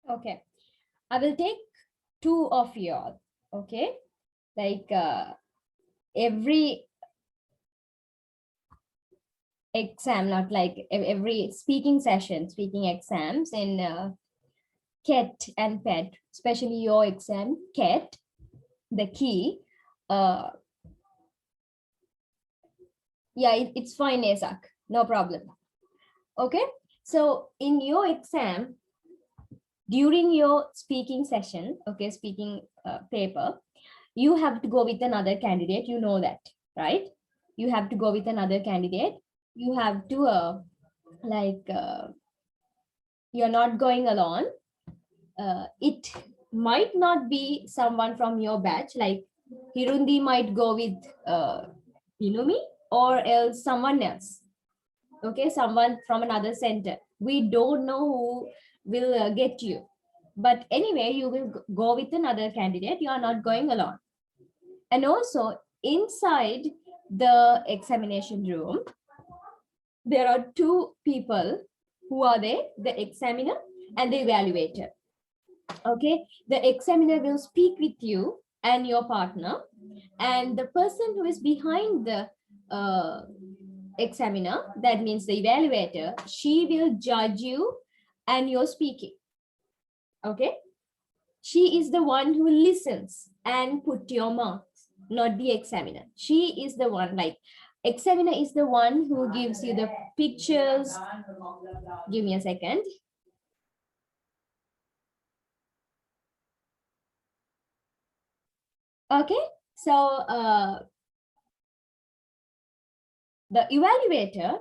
Okay, I will take two of your, okay, like every exam, not like every speaking session, speaking exams in CAT and PET, especially your exam, CAT, the key, uh, yeah, it's fine, Asak, no problem. Okay, so in your exam, during your speaking session, okay, speaking paper, you have to go with another candidate, you know that, right? You have to go with another candidate. You have to like you're not going alone. It might not be someone from your batch, like Hirundi might go with Inumi, or else someone else, okay, someone from another center. We don't know who will get you, but anyway, you will go with another candidate, you are not going alone. And also inside the examination room, there are two people. Who are they? The examiner and the evaluator. Okay, the examiner will speak with you and your partner, and the person who is behind the examiner, that means the evaluator, she will judge you and your speaking. Okay, she is the one who listens and put your marks, not the examiner. She is the one, like examiner is the one who gives you the pictures. Give me a second. Okay, so the evaluator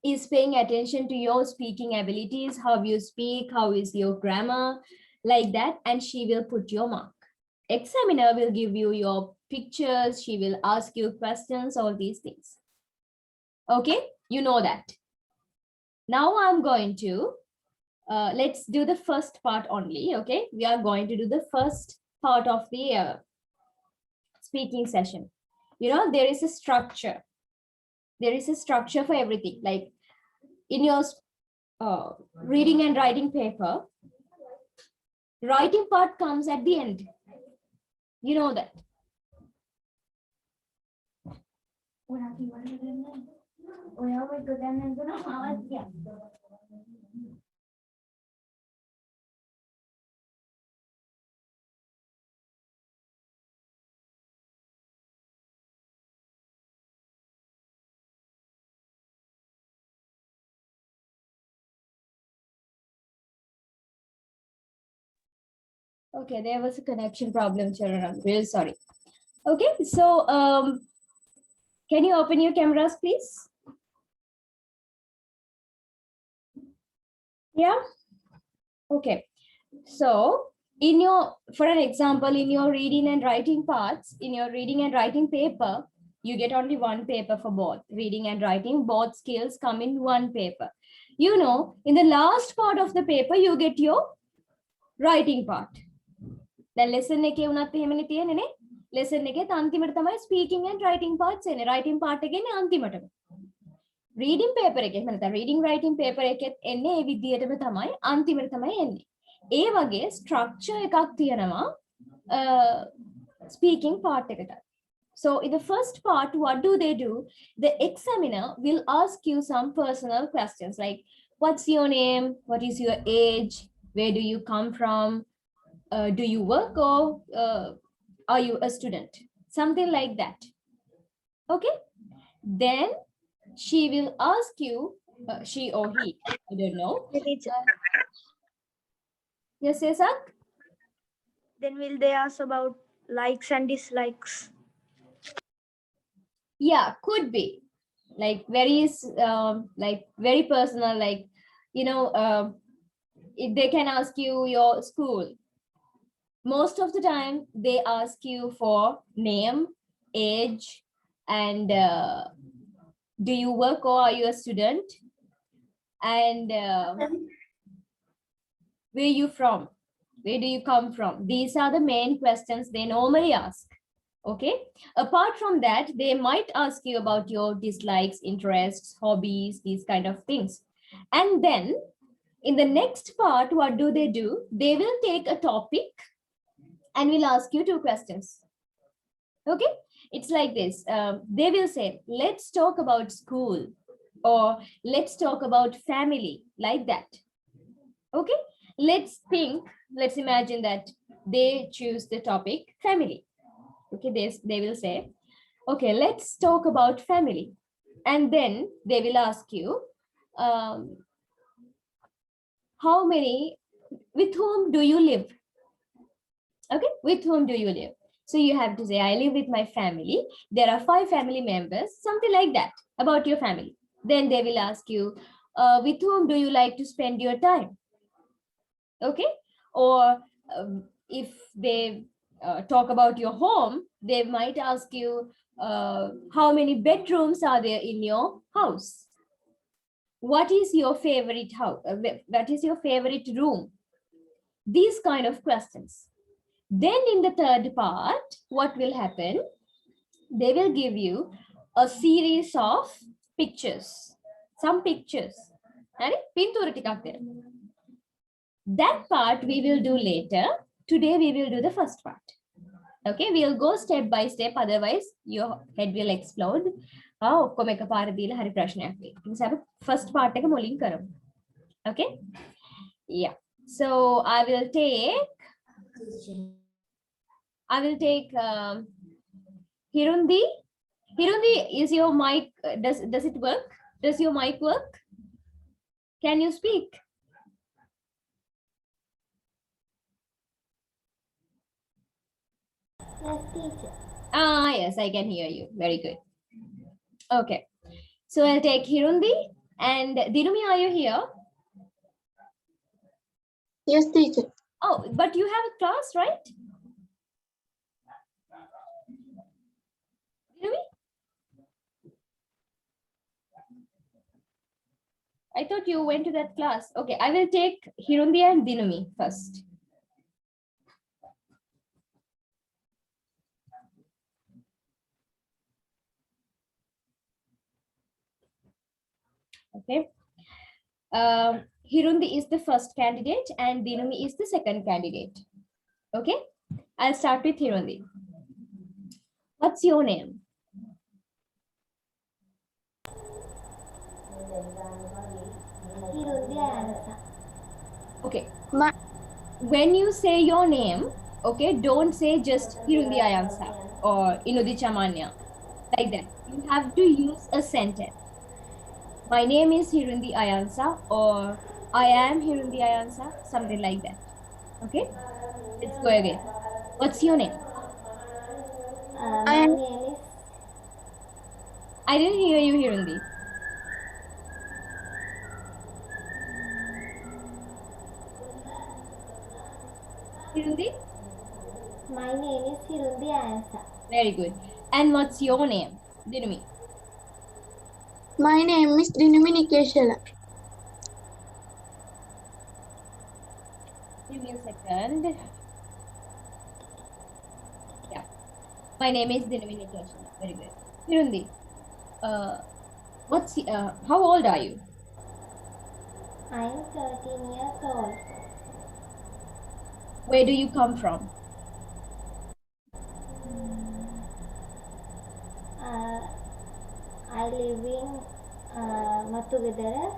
is paying attention to your speaking abilities, how you speak, how is your grammar, like that, and she will put your mark. Examiner will give you your pictures, she will ask you questions, all these things. Okay, you know that. Now I'm going to, let's do the first part only, okay? We are going to do the first part of the speaking session. You know, there is a structure. There is a structure for everything. Like in your reading and writing paper, writing part comes at the end. You know that. Okay, there was a connection problem, children. I'm really sorry. Okay, so can you open your cameras, please? Yeah. Okay. So in your, for an example, in your reading and writing parts, in your reading and writing paper, you get only one paper for both reading and writing. Both skills come in one paper. You know, in the last part of the paper, you get your writing part. Then lesson එකේ උනත් එහෙමනේ තියෙන්නේ. Lesson එකේ අන්තිමට තමයි speaking and writing parts එන්නේ. Writing part එකේ අන්තිමටම. Reading paper එකේ එහෙම නැත්නම් reading writing paper එකෙත් එන්නේ ඒ විදිහටම තමයි අන්තිමට තමයි එන්නේ. ඒ වගේ structure එකක් තියෙනවා speaking part එකට. So in the first part, what do they do? The examiner will ask you some personal questions like, what's your name? What is your age? Where do you come from? Do you work, or are you a student? Something like that. Okay. Then she will ask you, she or he, I don't know. Yes, Isak? Then will they ask about likes and dislikes? Yeah, could be like very personal, like, you know, they can ask you your school. Most of the time they ask you for name, age, and do you work or are you a student, and where you from, where do you come from. These are the main questions they normally ask. Okay, apart from that, they might ask you about your dislikes, interests, hobbies, these kind of things. And then In the next part, what do? They will take a topic and will ask you 2 questions. Okay, it's like this. They will say, let's talk about school, or let's talk about family, like that. Okay, let's imagine that they choose the topic family. Okay, they will say, okay, let's talk about family. And then they will ask you, with whom do you live? Okay, with whom do you live? So you have to say, I live with my family. There are 5 family members, something like that, about your family. Then they will ask you, with whom do you like to spend your time? Okay, or if they talk about your home, they might ask you, how many bedrooms are there in your house? What is your favorite house? What is your favorite room? These kind of questions. Then in the third part, what will happen? They will give you a series of pictures, some pictures. That part we will do later. Today we will do the first part. Okay, we'll go step by step, otherwise your head will explode. ඔක්කොම එකපාර දීලා හරි ප්‍රශ්නයක් වෙයි. ඒ නිසා අපි first part එක මුලින් කරමු. Okay? Yeah. So I will take Hirundi. Hirundi, is your mic, does it work? Does your mic work? Can you speak? Yes, teacher. Yes, I can hear you. Very good. Okay. So I'll take Hirundi. And Dinumi, are you here? Yes, teacher. Oh, but you have a class, right? Dinumi? I thought you went to that class. Okay, I will take Hirundi and Dinumi first. Okay. Hirundi is the first candidate and Dinumi is the second candidate. Okay. I'll start with Hirundi. What's your name? Hirundi Ayansa. Okay. When you say your name, okay, don't say just Hirundi Ayansa or Inudi Chamanya, like that. You have to use a sentence. My name is Hirundi Ayansa, or I am Hirundi Ayansa, something like that. Okay, let's go again. What's your name? My name is I didn't hear you, Hirundi. Hirundi? My name is Hirundi Ayansa. Very good. And what's your name? Dinumi. My name is Dinumi Nikeshala. Give me a second. Yeah. My name is Dinumi Nikeshala. Very good. Hirundi, how old are you? I am 13 years old. Where do you come from? I live in Matugedara.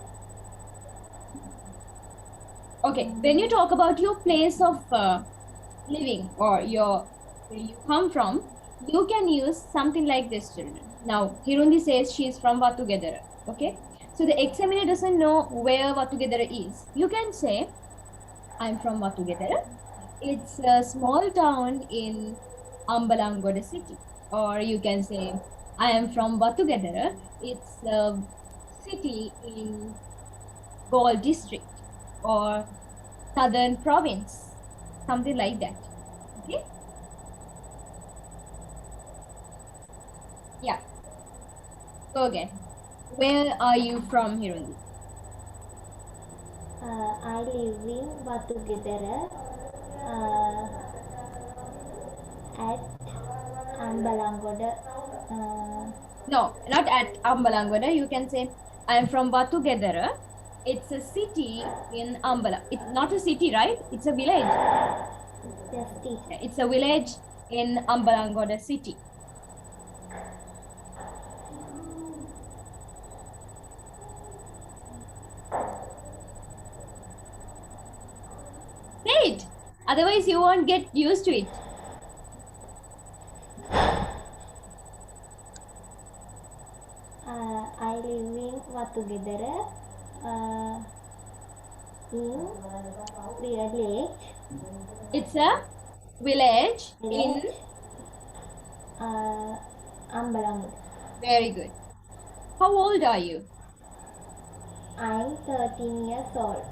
Okay, when you talk about your place of living or where you come from, you can use something like this, children. Now, Hirundi says she is from Vatugedara. Okay, so the examiner doesn't know where Vatugedara is. You can say, I'm from Vatugedara. It's a small town in Ambalangoda city. Or you can say, I am from Vatugedara. It's a city in Galle district or southern province, something like that. Okay. Yeah. Go again. Where are you from, Hirundi? I live in Matugedara at Ambalangoda. No, not at Ambalangoda. You can say, I am from Vatugedara It's a city in Ambala. It's not a city, right? It's a village. Yes, teacher. It's a village in Ambalangoda city. Say it. Otherwise, you won't get used to it. I live in Watugedara in village. It's a village in. Ambalang. Very good. How old are you? I'm 13 years old.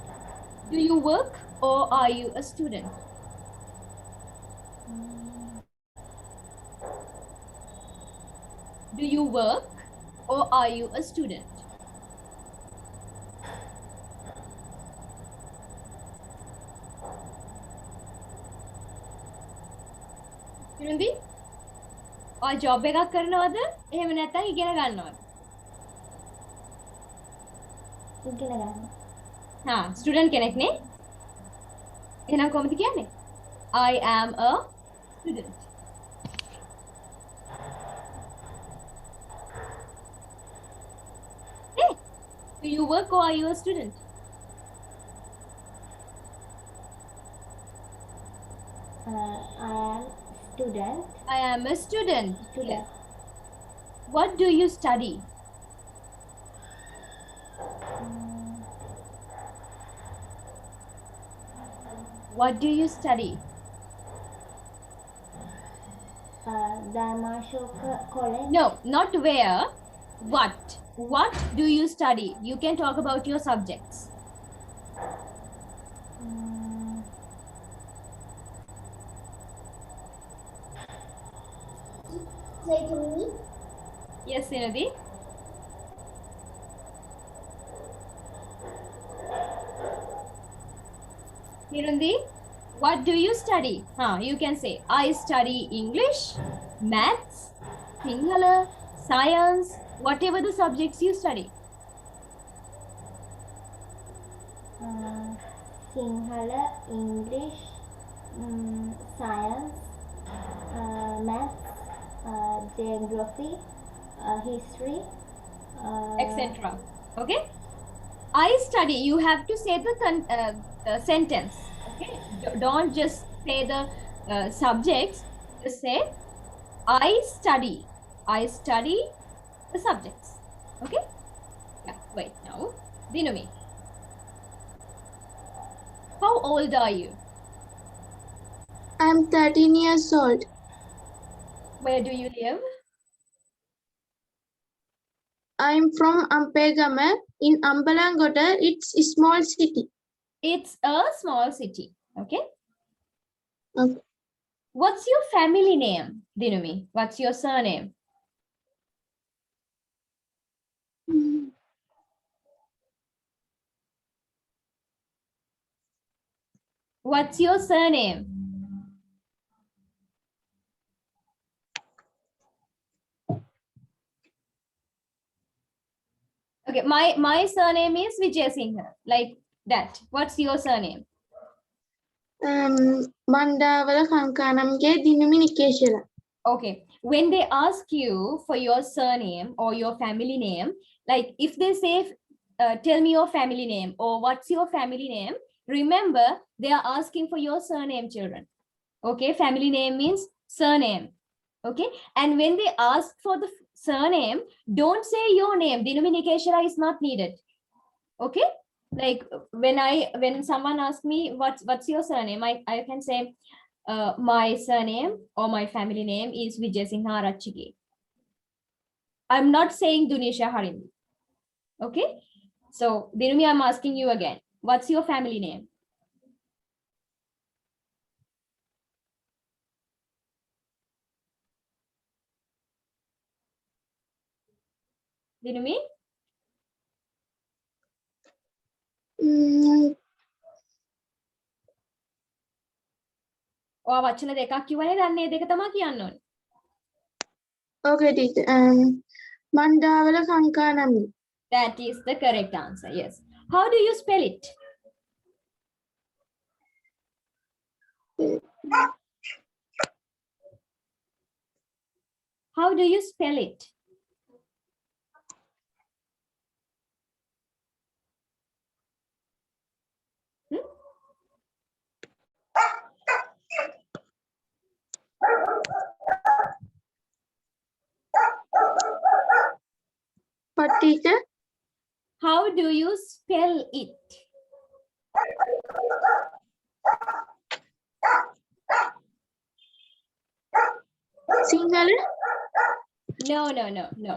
Do you work or are you a student? Do you work or are you a student? Kirundi? ඔය job එකක් කරනවද? එහෙම නැත්නම් ඉගෙන ගන්නවද? ඉගෙන ගන්න. හා, ස්ටුඩන්ට් කෙනෙක් නේ? එහෙනම් කොහොමද කියන්නේ? I am a student. Hey, do you work or are you a student? I am student. I am a student. Student. What do you study? What do you study? Dharmashoka College. No, not where. What? What do you study? You can talk about your subjects. Say to me. Yes, Sinadi. Nirundi, what do you study? You can say, I study English, maths, Sinhala, science, whatever the subjects you study. Sinhala, English, science, maths, geography, history, etc. Okay? I study. You have to say the sentence. Okay? Don't just say the subjects. Just say, I study. I study the subjects. Okay? Yeah, wait now. Dinami. How old are you? I'm 13 years old. Where do you live? I'm from Ampegama in Ambalangoda. It's a small city. It's a small city. Okay? Okay. What's your family name, Dinumi? What's your surname? What's your surname? Okay, my surname is Vijay Singha, like that. What's your surname? Mandawala Kankanamge Dinumi Nikeshela. Okay, when they ask you for your surname or your family name, like if they say, tell me your family name or what's your family name, remember they are asking for your surname, children. Okay, family name means surname. Okay, and when they ask for the surname, don't say your name. Denomination is not needed. Okay, like when someone asks me what's your surname, I can say my surname or my family name is Vijay Singha Arachigi. I'm not saying Dunisha Harindi. Okay, so Dinumi, I'm asking you again, what's your family name? Dinumi? ඔයා වචන දෙකක් කිව්වනේ, දැන් මේ දෙක තමයි කියන්න ඕනේ. Okay, teacher. Mandawala Kankanami. That is the correct answer. Yes. How do you spell it? How do you spell it? What, teacher? How do you spell it? Sinhala? No.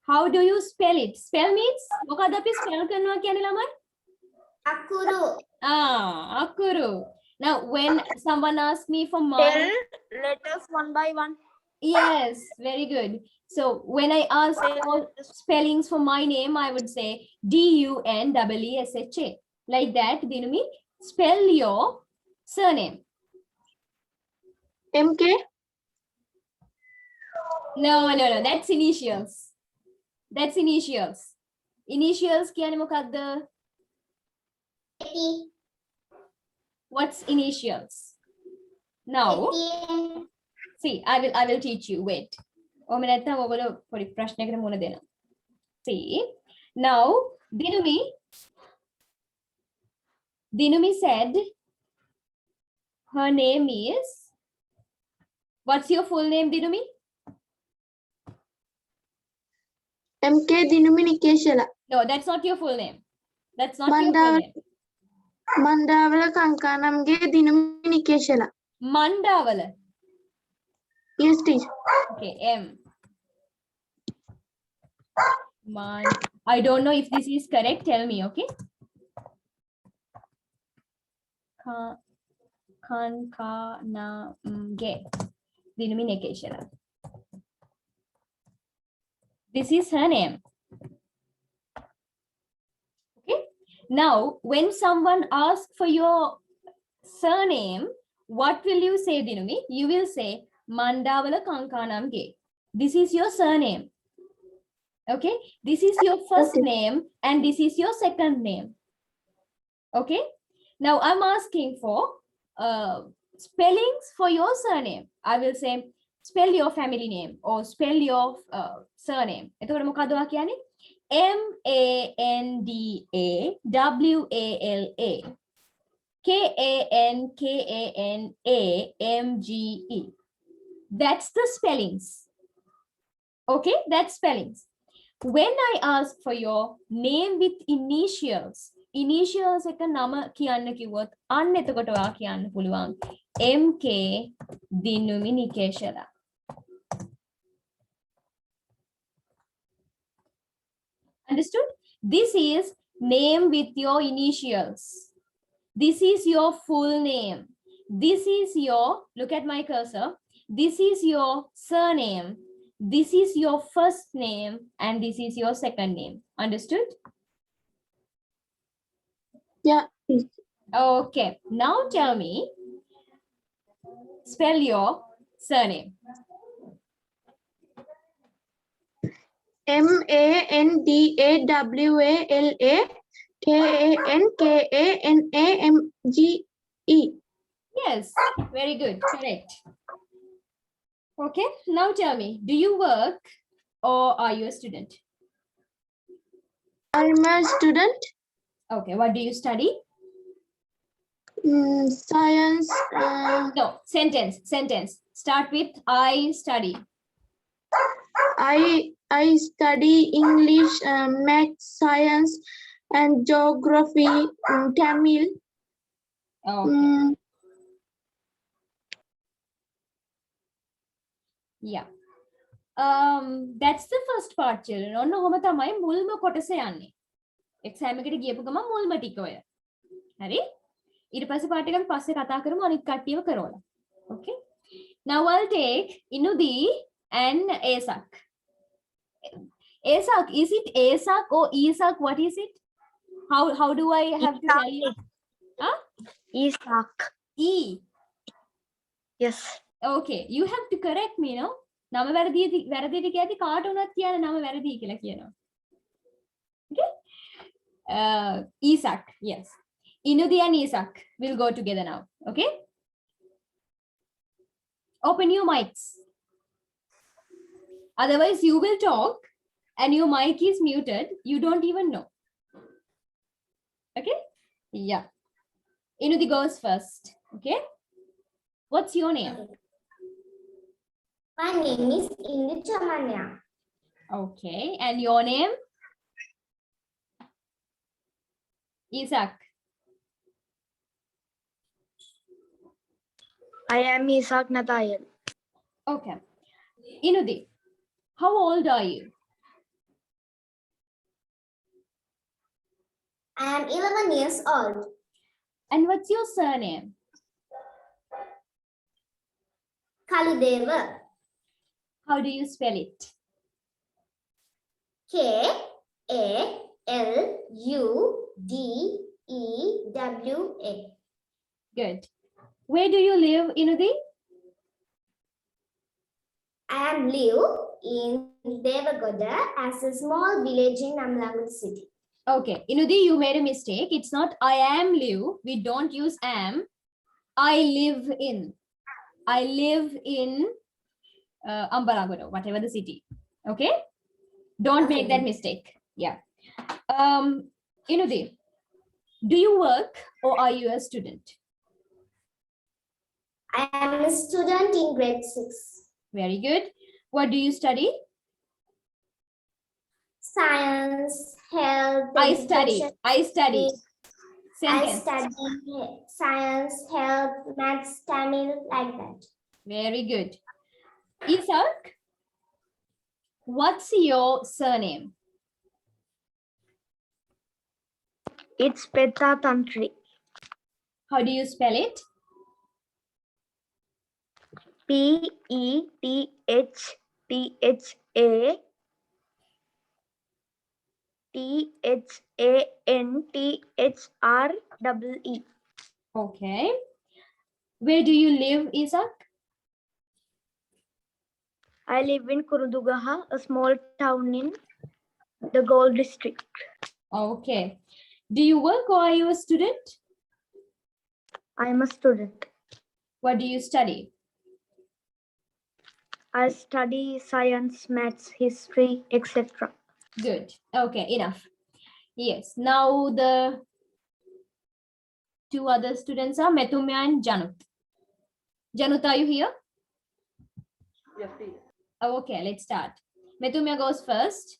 How do you spell it? Spell means මොකද අපි spell කරනවා කියන්නේ ළමයි? Akuru. Akuru. Now when someone asks me for my Tell letters one by one. yes, very good. So when I ask for spellings for my name, I would say DUNEESHA. Like that, Dinumi, spell your surname. MK? No. That's initials. That's initials. Initials කියන්නේ මොකක්ද? What's initials? Now, see, I will teach you. Wait. ඔහොම නැත්නම් ඔයගොල්ලෝ පොඩි ප්‍රශ්නයකට මුහුණ දෙනවා. See, now Dinumi said her name is, what's your full name, Dinumi? MK Dinumi Nikeshela. No, that's not your full name. That's not your full name. Mandawala Kankanamge Dinumi Nikeshela. Mandavala. Yes, teacher. Okay, M. I don't know if this is correct. Tell me, okay? Kankanamge Dinumi Nikeshela. This is her name. Okay. Now, when someone asks for your surname, what will you say, Dinumi? You will say Mandavala Kankanamge. This is your surname. Okay. This is your first name and this is your second name. Okay. Now I'm asking for spellings for your surname. I will say spell your family name or spell your surname. එතකොට මොකද ඔයා කියන්නේ? MANDAWALA KANKANAMGE. That's the spellings. Okay, that's spellings. When I ask for your name with initials එක නම කියන්න කිව්වොත් අන්න එතකොට ඔයා කියන්න පුළුවන් MK Dinumi Nikeshela. Understood? This is name with your initials. This is your full name. This is your, look at my cursor. This is your surname. This is your first name and this is your second name. Understood? Yeah. Okay. Now tell me, spell your surname. MANDAWALA KANKANAMGE. Yes, very good. Correct. Okay. Now tell me, do you work or are you a student? I'm a student. Okay. What do you study? Science. No, sentence. Start with I study. I study English, math, science, and geography, Tamil. Okay. Yeah. That's the first part, children. ඔන්න ඔහොම තමයි මුල්ම කොටස යන්නේ. Exam එකට ගියපු ගමන් මුල්ම ටික ඔය. හරි? ඊට පස්සේ පාට එකෙන් පස්සේ කතා කරමු අනිත් කට්ටියව කරවලා. Okay? Now I'll take Inudi and Asak. Asak, is it Asak or Isak? What is it? How do I have to tell you? Huh? Isak. E. Yes. Okay, you have to correct me, no? නම වැරදිද කියද්දි කාට උනත් කියන නම වැරදි කියලා කියනවා. Okay. Isaac, yes. Inudi and Isaac will go together now. Okay. Open your mics. Otherwise, you will talk and your mic is muted. You don't even know. Okay. Yeah. Inudi goes first. Okay. What's your name? My name is Indi Chamanya. Okay. And your name? Isaac. I am Isaac Nathayel. Okay. Inudi, how old are you? I am 11 years old. And what's your surname? Kaludeva. How do you spell it? Kaludwa. Good. Where do you live, Inudi? I am live in Devagoda as a small village in Amlangur city. Okay. Inudi, you made a mistake. It's not I am live. We don't use am. I live in. I live in Ambalagura, whatever the city. Okay. Don't make that mistake. Yeah. Inudi, do you work or are you a student? I am a student in grade 6. Very good. What do you study? Science, health, I study. education. I study. I Sentence. study science, health, maths, Tamil, like that. Very good. Isaac, what's your surname? It's Peta Tantri. How do you spell it? Pethathantre. Okay. Where do you live, Isaac? I live in Kurudugaha, a small town in the Gold District. Okay. Do you work or are you a student? I am a student. What do you study? I study science, maths, history, etc. Good. Okay, enough. Yes. Now the two other students are Metumya and Janut. Janut, are you here? Yes, please. Oh, okay, let's start. Metumya goes first.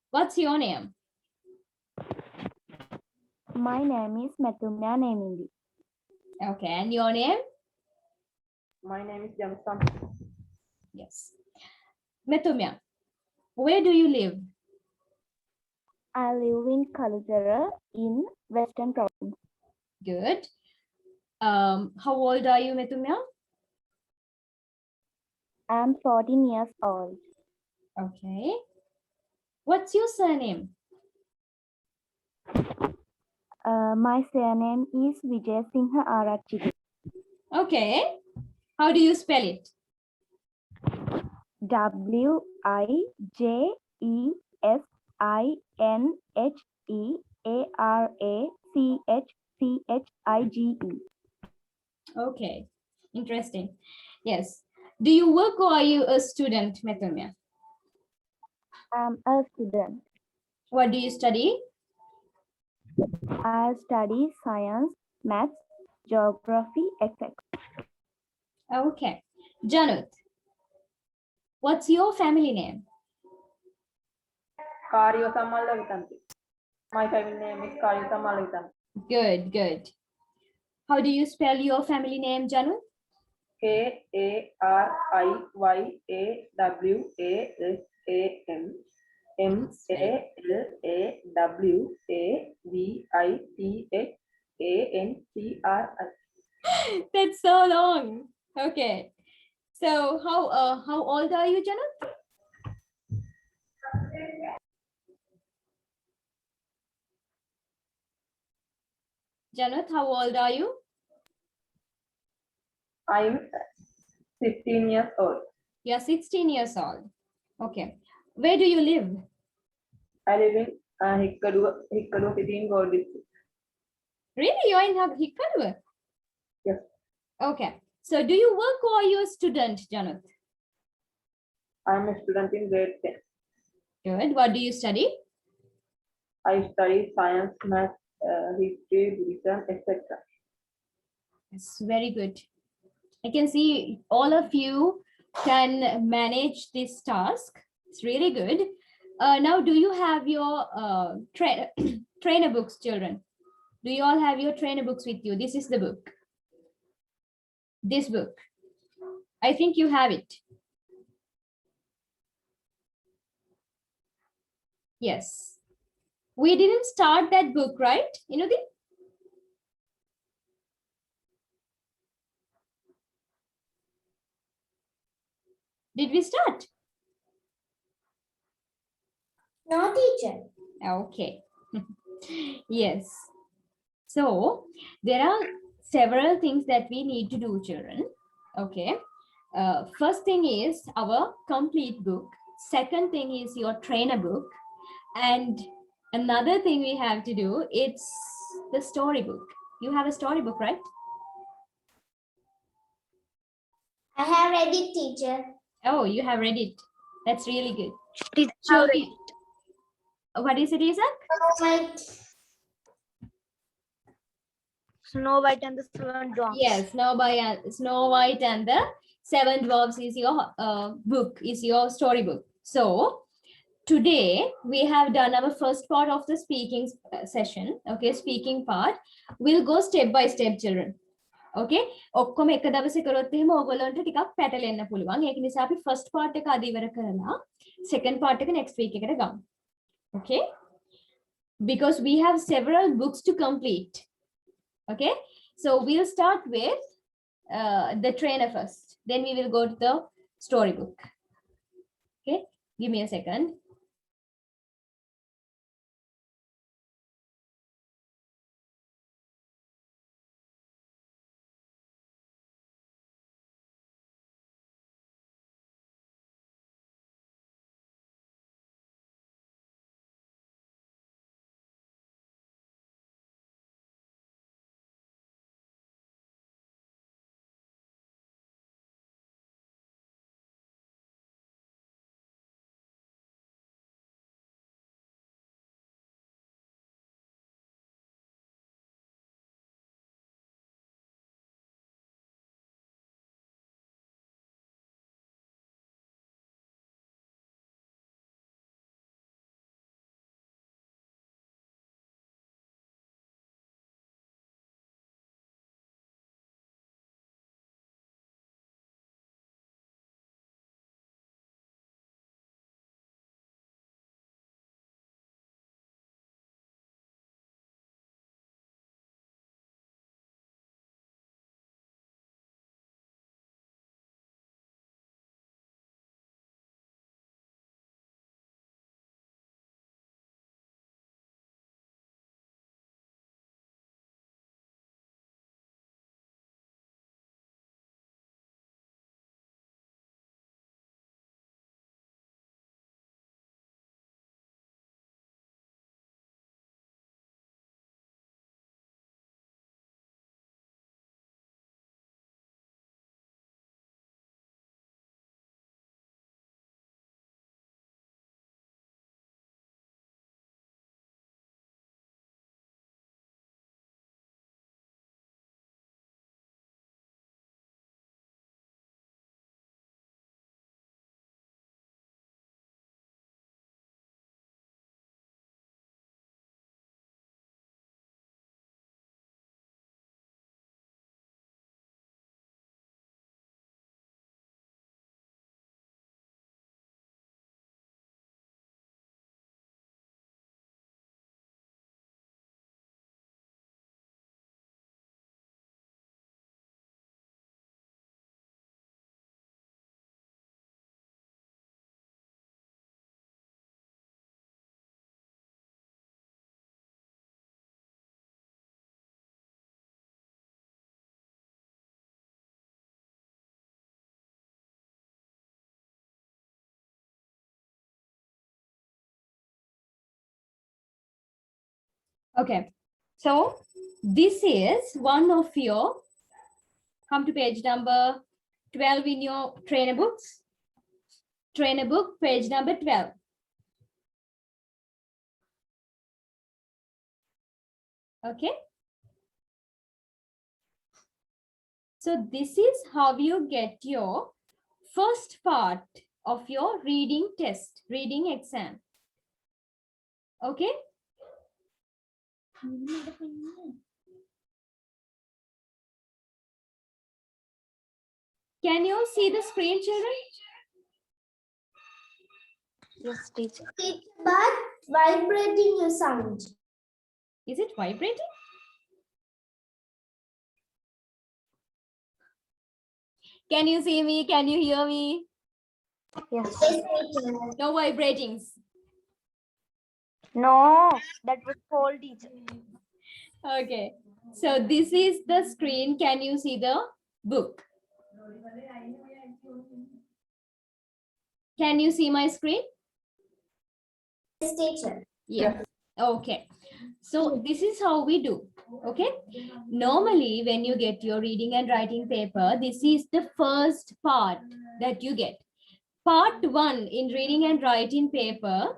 What's your name? My name is Metumya Nemindi. Okay, and your name? My name is Jamsan. Yes. Metumya, where do you live? I live in Kalutara in Western Province. Good. How old are you, Metumya? I'm 14 years old. Okay. What's your surname? My surname is Vijay Singha Arachidi. Okay. How do you spell it? WIJESINHEARACHCHIGE. Okay. Interesting. Yes. Do you work or are you a student, Metumya? I'm a student. What do you study? I study science, maths, geography, etc. Okay. Janut, what's your family name? Karyo Samalavitanti. My family name is Karyo Samalavitanti. Good, good. How do you spell your family name, Janut? KARIYAWASAM MALAWAVITHANCRI. That's so long. Okay. So how old are you, Janut? Janut, how old are you? I'm 16 years old. You're 16 years old. Okay. Where do you live? I live in Hikkadu city in Gold District. Really? You're in Hikkaduwa? Yes. Okay. So do you work or are you a student, Janath? I'm a student in grade 10. Good. What do you study? I study science, math, history, Buddhism, etc. It's very good. I can see all of you can manage this task. It's really good. Now, do you have your trainer books, children? Do you all have your trainer books with you? This is the book. This book. I think you have it. Yes. We didn't start that book, right? You know, did we start? No, teacher. Okay. Yes. So there are several things that we need to do, children. Okay. First thing is our complete book. Second thing is your trainer book. And another thing we have to do, it's the storybook. You have a storybook, right? I have read it, teacher. Oh, you have read it. That's really good. Teacher, Shall we? What is it, Isaac? Right. Snow White and the Seven Dwarfs. Yes, Snow White and the Seven Dwarfs is your book, is your storybook. So today we have done our first part of the speaking session. Okay, speaking part. We'll go step by step, children. Okay, ඔක්කොම එක දවසේ කරොත් එහෙම ඕගොල්ලන්ට ටිකක් පැටලෙන්න පුළුවන්. ඒක නිසා අපි first part එක අද ඉවර කරලා second part එක next week එකට ගමු. Okay, because we have several books to complete. Okay, so we'll start with the trainer first, then we will go to the storybook. Okay, give me a second. Okay, so this is one of your, come to page number 12 in your trainer books. Trainer book, page number 12. Okay. So this is how you get your first part of your reading test, reading exam. Okay. Can you see the screen, children? Yes, teacher. Teacher, but vibrating your sound. Is it vibrating? Can you see me? Can you hear me? Yes. Yes, teacher. No vibratings. No, that was call, teacher. Okay. So this is the screen. Can you see the book? Can you see my screen? Yes, teacher. Yeah. Okay. So this is how we do. Okay. Normally, when you get your reading and writing paper, this is the first part that you get. Part 1 in reading and writing paper,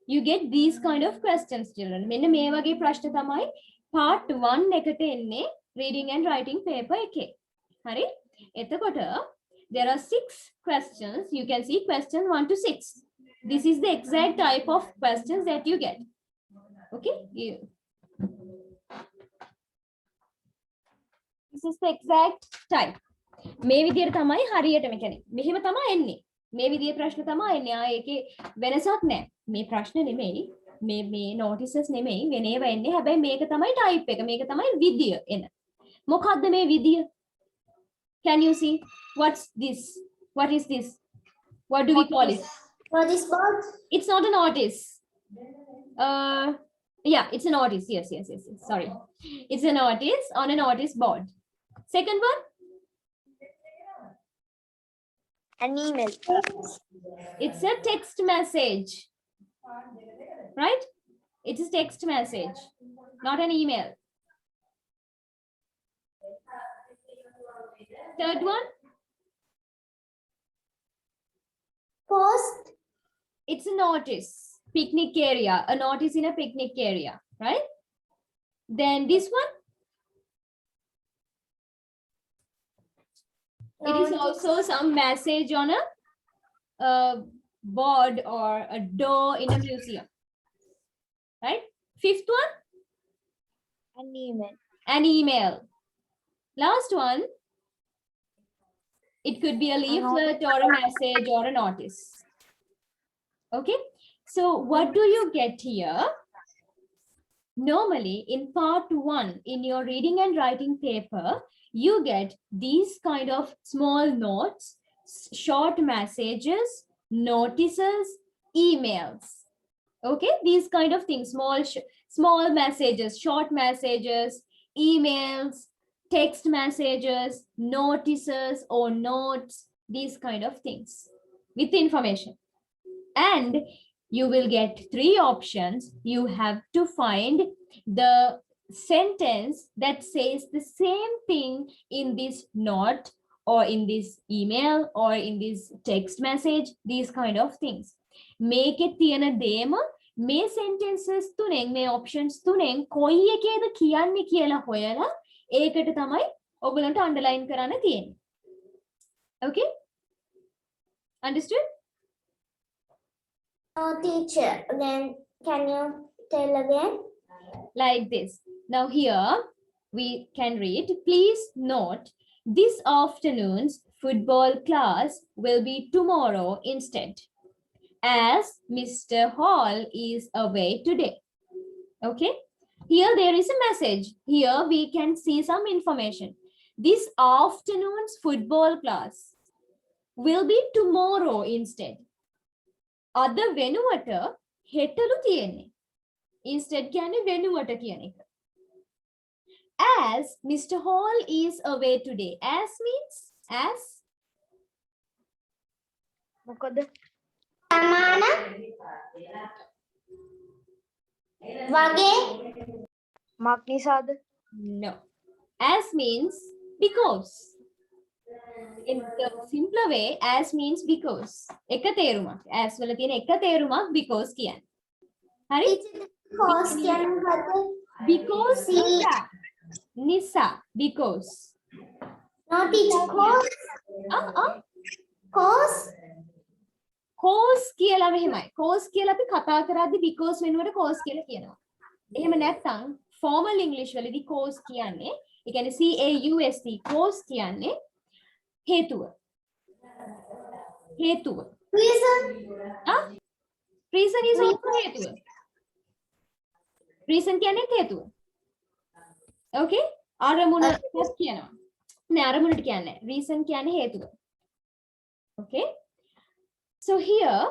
you get these kind of questions, children. මෙන්න මේ වගේ ප්‍රශ්න තමයි part 1 එකට එන්නේ reading and writing paper එකේ. හරි? එතකොට there are 6 questions. You can see question 1 to 6. This is the exact type of questions that you get. Okay? This is the exact type. මේ විදියට තමයි හරියටම කියන්නේ. මෙහෙම තමයි එන්නේ. මේ විදිය ප්‍රශ්න තමයි එන්නේ. ඒකේ වෙනසක් නැහැ. මේ ප්‍රශ්න නෙමෙයි. මේ notices නෙමෙයි. වෙන ඒවා එන්නේ. හැබැයි මේක තමයි type එක. මේක තමයි විදිය එන. මොකද්ද මේ විදිය? Can you see? What's this? What is this? What do we call it? What is board? It's not a notice. Yeah, it's a notice. Yes. Sorry. It's a notice on a notice board. Second one, An email. it's a text message. Right? It's a text message, not an email. Third one, Post. it's a notice. Picnic area. A notice in a picnic area. Right? Then this one, it is also some message on a board or a door in a museum. Right? Fifth one, An email. an email. Last one, it could be a leaflet or a message or a notice. Okay, so what do you get here? Normally in part 1 in your reading and writing paper, you get these kind of small notes, short messages, notices, emails. Okay, these kind of things, small messages, short messages, emails, text messages, notices or notes, these kind of things with information. And you will get 3 options. You have to find the sentence that says the same thing in this note or in this email or in this text message, these kind of things. Make it තියන දේම මේ sentences තුනෙන් මේ options තුනෙන් කොයි එකේද කියන්නේ කියලා හොයලා ඒකට තමයි ඔයගලන්ට underline කරන්න තියෙන්නේ. Okay? Understood? Oh, teacher. Then can you tell again? Like this. Now here we can read, please note, this afternoon's football class will be tomorrow instead, as Mr. Hall is away today. Okay, here there is a message. Here we can see some information. This afternoon's football class will be tomorrow instead. අද වෙනුවට හෙටලු තියෙන්නේ. Instead කියන්නේ වෙනුවට කියන එක. As Mr. Hall is away today. As means as මොකද? සමාන වගේ Magnisada. No. As means because. In the simpler way, as means because. එක තේරුමක්. as වල තියෙන එක තේරුමක් because කියන්නේ. හරි? Cause කියන මොකද්ද? Because See. නිසා. නිසා. Because. No teacher. Cause. Cause. cause කියලා මෙහෙමයි. cause කියලා අපි කතා කරද්දි because වෙනුවට cause කියලා කියනවා. එහෙම නැත්නම් formal English වලදී cause කියන්නේ, ඒ කියන්නේ CAUSE cause කියන්නේ හේතුව. හේතුව. Reason. Reason is also හේතුව. Reason කියන්නේ හේතුව. Okay? අරමුණ කියනවා. නෑ අරමුණට කියන්නේ. Reason කියන්නේ හේතුව. Okay? So here,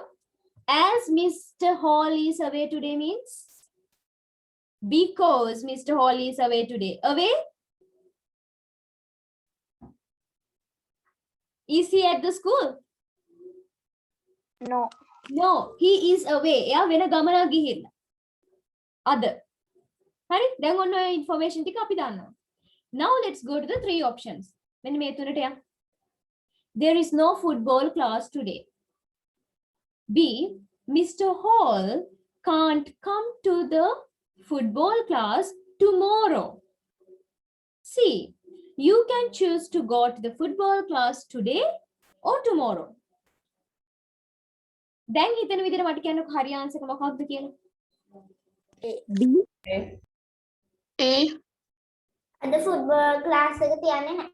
as Mr. Hall is away today means because Mr. Hall is away today. Away? Is he at the school? No. No, he is away. එයා වෙන ගමනක් ගිහිල්ලා. අද. හරි? දැන් ඔන්න ඔය information ටික අපි දන්නවා. Now let's go to the three options. මෙන්න මේ තුනට යන්න. There is no football class today. B. Mr. Hall can't come to the football class tomorrow. C. You can choose to go to the football class today or tomorrow. දැන් හිතන විදිහට මට කියන්නකො හරි answer එක මොකක්ද කියලා. A. අද football class එක තියන්නේ නැහැ.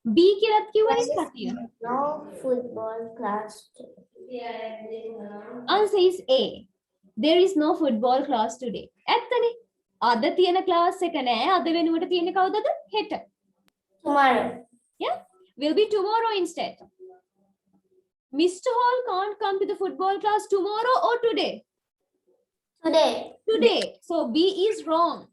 B කියලාත් කිව්වනේ කතිය. No football class. Answer is A. There is no football class today. ඇත්තනේ. අද තියෙන class එක නෑ. අද වෙනුවට තියෙන්නේ කවුදද? හෙට. Tomorrow. Yeah, will be tomorrow instead. Mr. Hall can't come to the football class tomorrow or today. Today. Today. So B is wrong.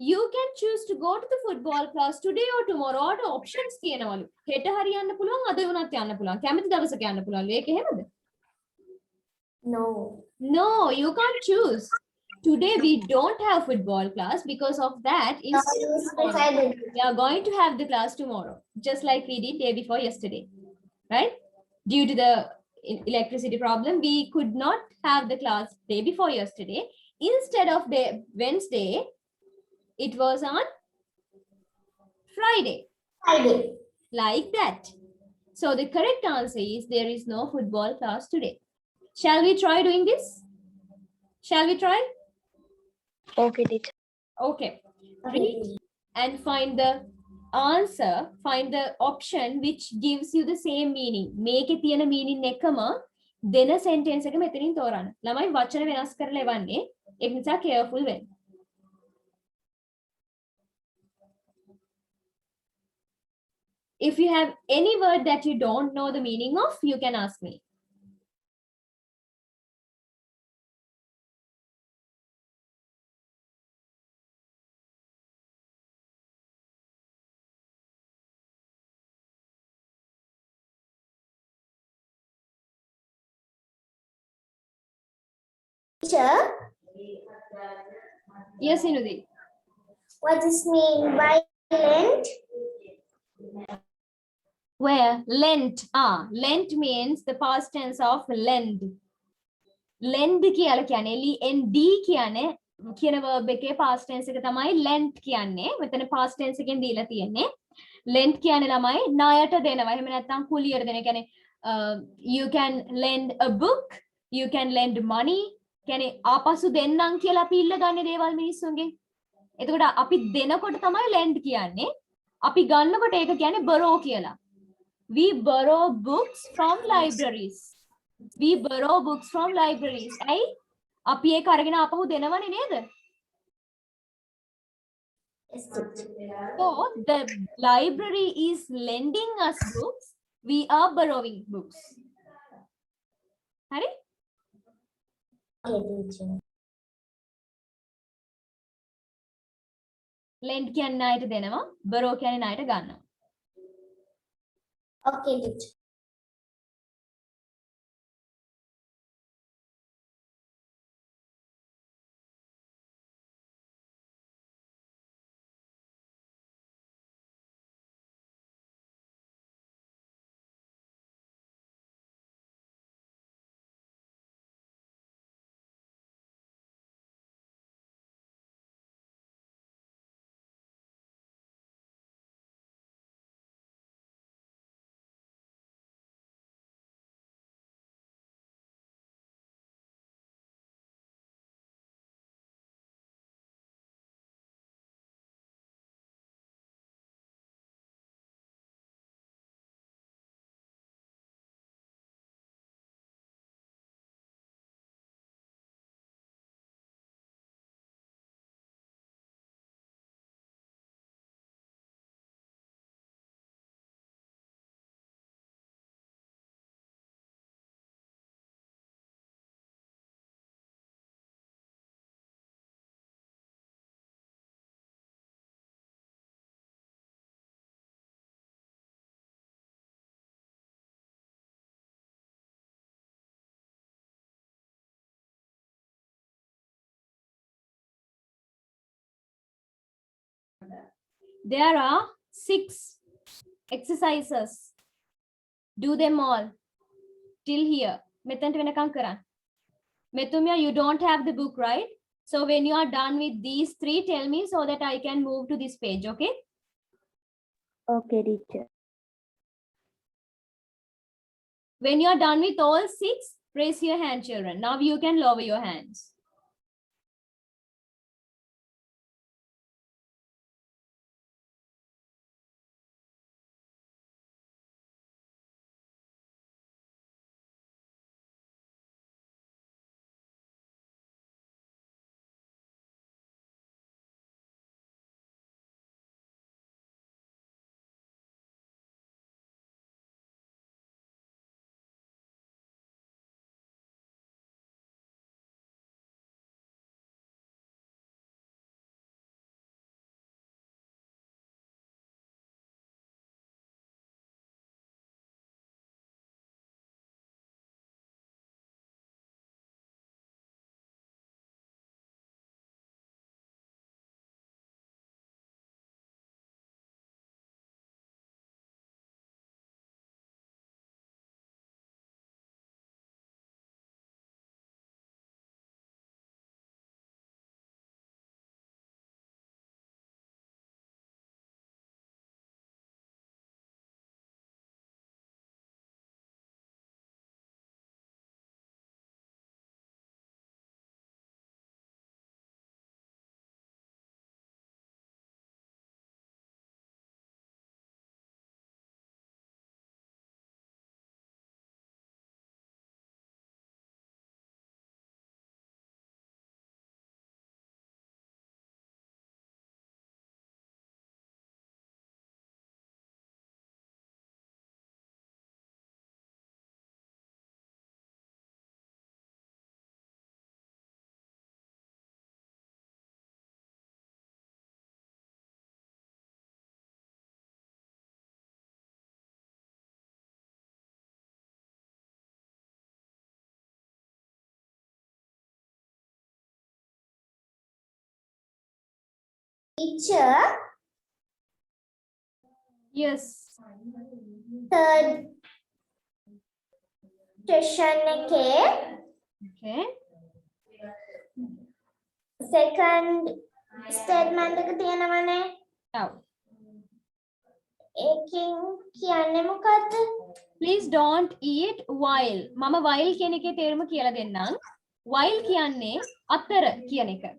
You can choose to go to the football class today or tomorrow. Or options තියෙනවලු. හෙට හරි යන්න පුළුවන්, අද වුණත් යන්න පුළුවන්. කැමති දවසක යන්න පුළුවන්. ඒක එහෙමද? No. No, you can't choose. Today we don't have football class because of that. Instead of tomorrow, Decided. we are going to have the class tomorrow, just like we did day before yesterday, right? Due to the electricity problem, we could not have the class day before yesterday. Instead of the Wednesday, it was on Friday, Friday. like that. So the correct answer is there is no football class today. Shall we try doing this? Shall we try? Okay, teacher. Okay. Read and find the answer, find the option which gives you the same meaning. මේකේ තියෙන meaning එකම දෙන sentence එක මෙතනින් තෝරන්න. ළමයි වචන වෙනස් කරලා එවන්නේ. ඒක නිසා careful වෙන්න. If you have any word that you don't know the meaning of, you can ask me. Teacher, Yes, Inudi. what does mean violent? Where? Lent. Lent means the past tense of lend. Lend කියලා කියන්නේ LEND කියන්නේ කියන verb එකේ past tense එක තමයි lent කියන්නේ. මෙතන past tense එකෙන් දීලා තියෙන්නේ. Lent කියන්නේ ළමයි ණයට දෙනවා. එහෙම නැත්නම් කුලියට දෙන. කියන්නේ you can lend a book, you can lend money. කියන්නේ ආපසු දෙන්නම් කියලා අපි ඉල්ල ගන්න දේවල් මිනිස්සුන්ගෙන්. එතකොට අපි දෙනකොට තමයි lend කියන්නේ. අපි ගන්නකොට ඒක කියන්නේ borrow කියලා. We borrow books from libraries. We borrow books from libraries. ඇයි? අපි ඒක අරගෙන ආපහු දෙනවනේ නේද? Yes, teacher. So the library is lending us books. We are borrowing books. හරි? Okay, teacher. lend කියන්නේ ණයට දෙනවා. borrow කියන්නේ ණයට ගන්නවා. Okay, teacher. There are 6 exercises. Do them all till here. මෙතනට වෙනකම් කරන්න. Metumya, you don't have the book, right? So when you are done with these 3, tell me so that I can move to this page, okay? Okay, teacher. When you are done with all 6, raise your hand, children. Now you can lower your hands. Teacher, Yes. third session එකේ Okay. second statement එක තියෙනවනේ. Now, ඒකෙන් කියන්නේ මොකද්ද? please don't eat while. මම while කියන එකේ තේරුම කියලා දෙන්නම්. While කියන්නේ අතර කියන එක.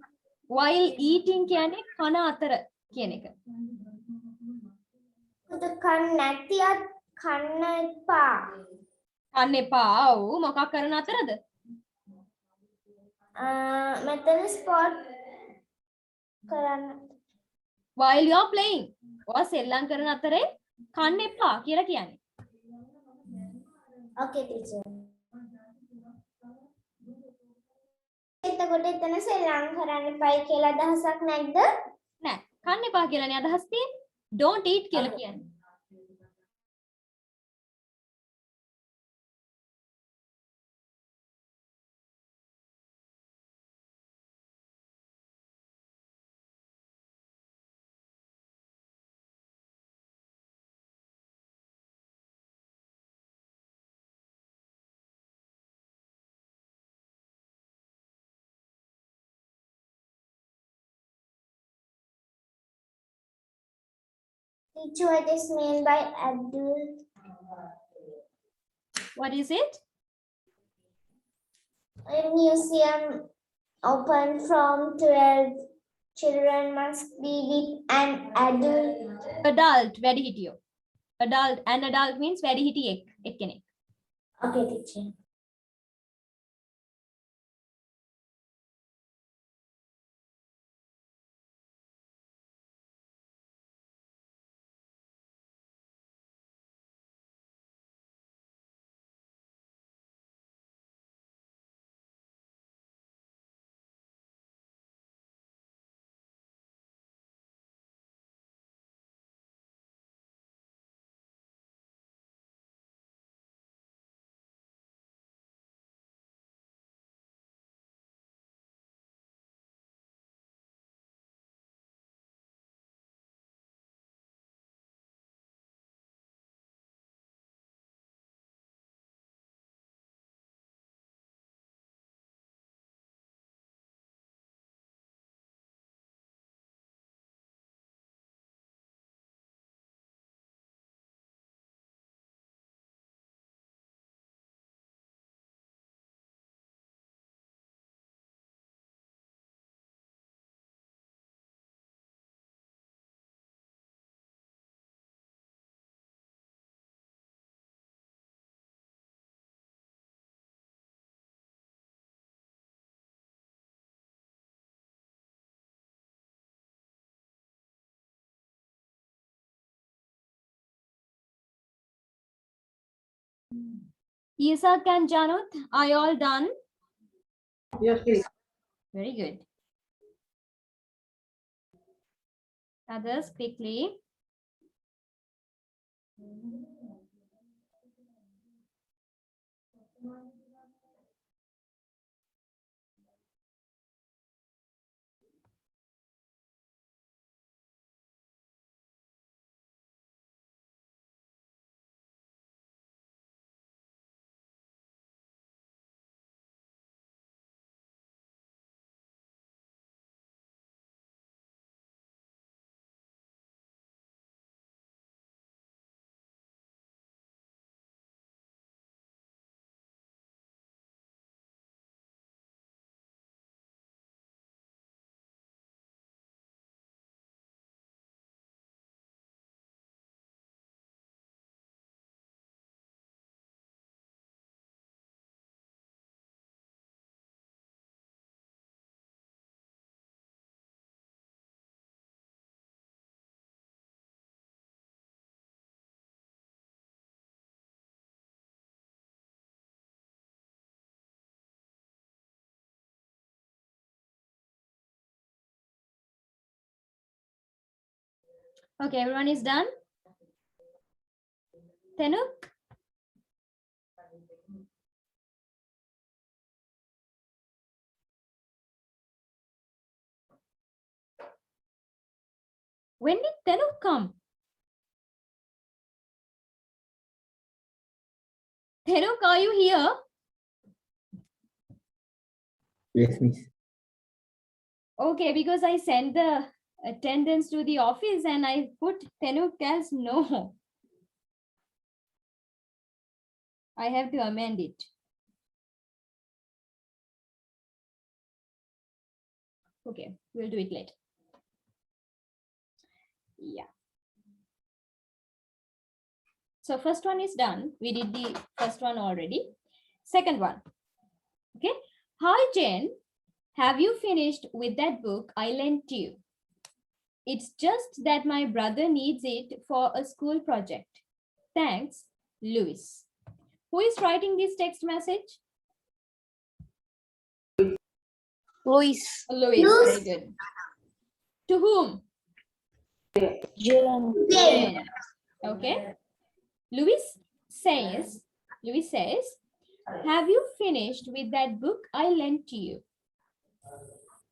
While eating කියන්නේ කන අතර කියන එක. කන්න නැතිවත් කන්න එපා. කන්න එපා. ඔව් මොකක් කරන අතරද? මෙතන ස්පොට් කරන්න. While you are playing. ඔයා සෙල්ලම් කරන අතරේ කන්න එපා කියලා කියන්නේ. Okay, teacher. එතකොට එතන සෙල්ලම් කරන්න එපයි කියලා අදහසක් නැද්ද? නෑ. කන්න එපා කියලානේ අදහස් තියෙන්නේ. Don't eat කියලා කියන්නේ. Teacher, what is mean by adult? What is it? A museum open from 12. Children must be with an adult. Adult වැඩිහිටියෝ. Adult, an adult means වැඩිහිටියෙක් එක්කෙනෙක්. Okay, teacher. Isaac and Januth, are you all done? Yes, please. Very good. Others, quickly. Okay, everyone is done? Tenuk? When did Tenuk come? Tenuk, are you here? Yes, miss. Okay, because I sent the attendance to the office and I put Tenuk as no. I have to amend it. Okay, we'll do it later. Yeah. So first one is done. We did the first one already. Second one. Okay. Hi, Jen. Have you finished with that book I lent you? It's just that my brother needs it for a school project. Thanks, Louis. Who is writing this text message? Louis. Louis. Very good. To whom? Jane. Jane. Okay. Louis says, have you finished with that book I lent to you?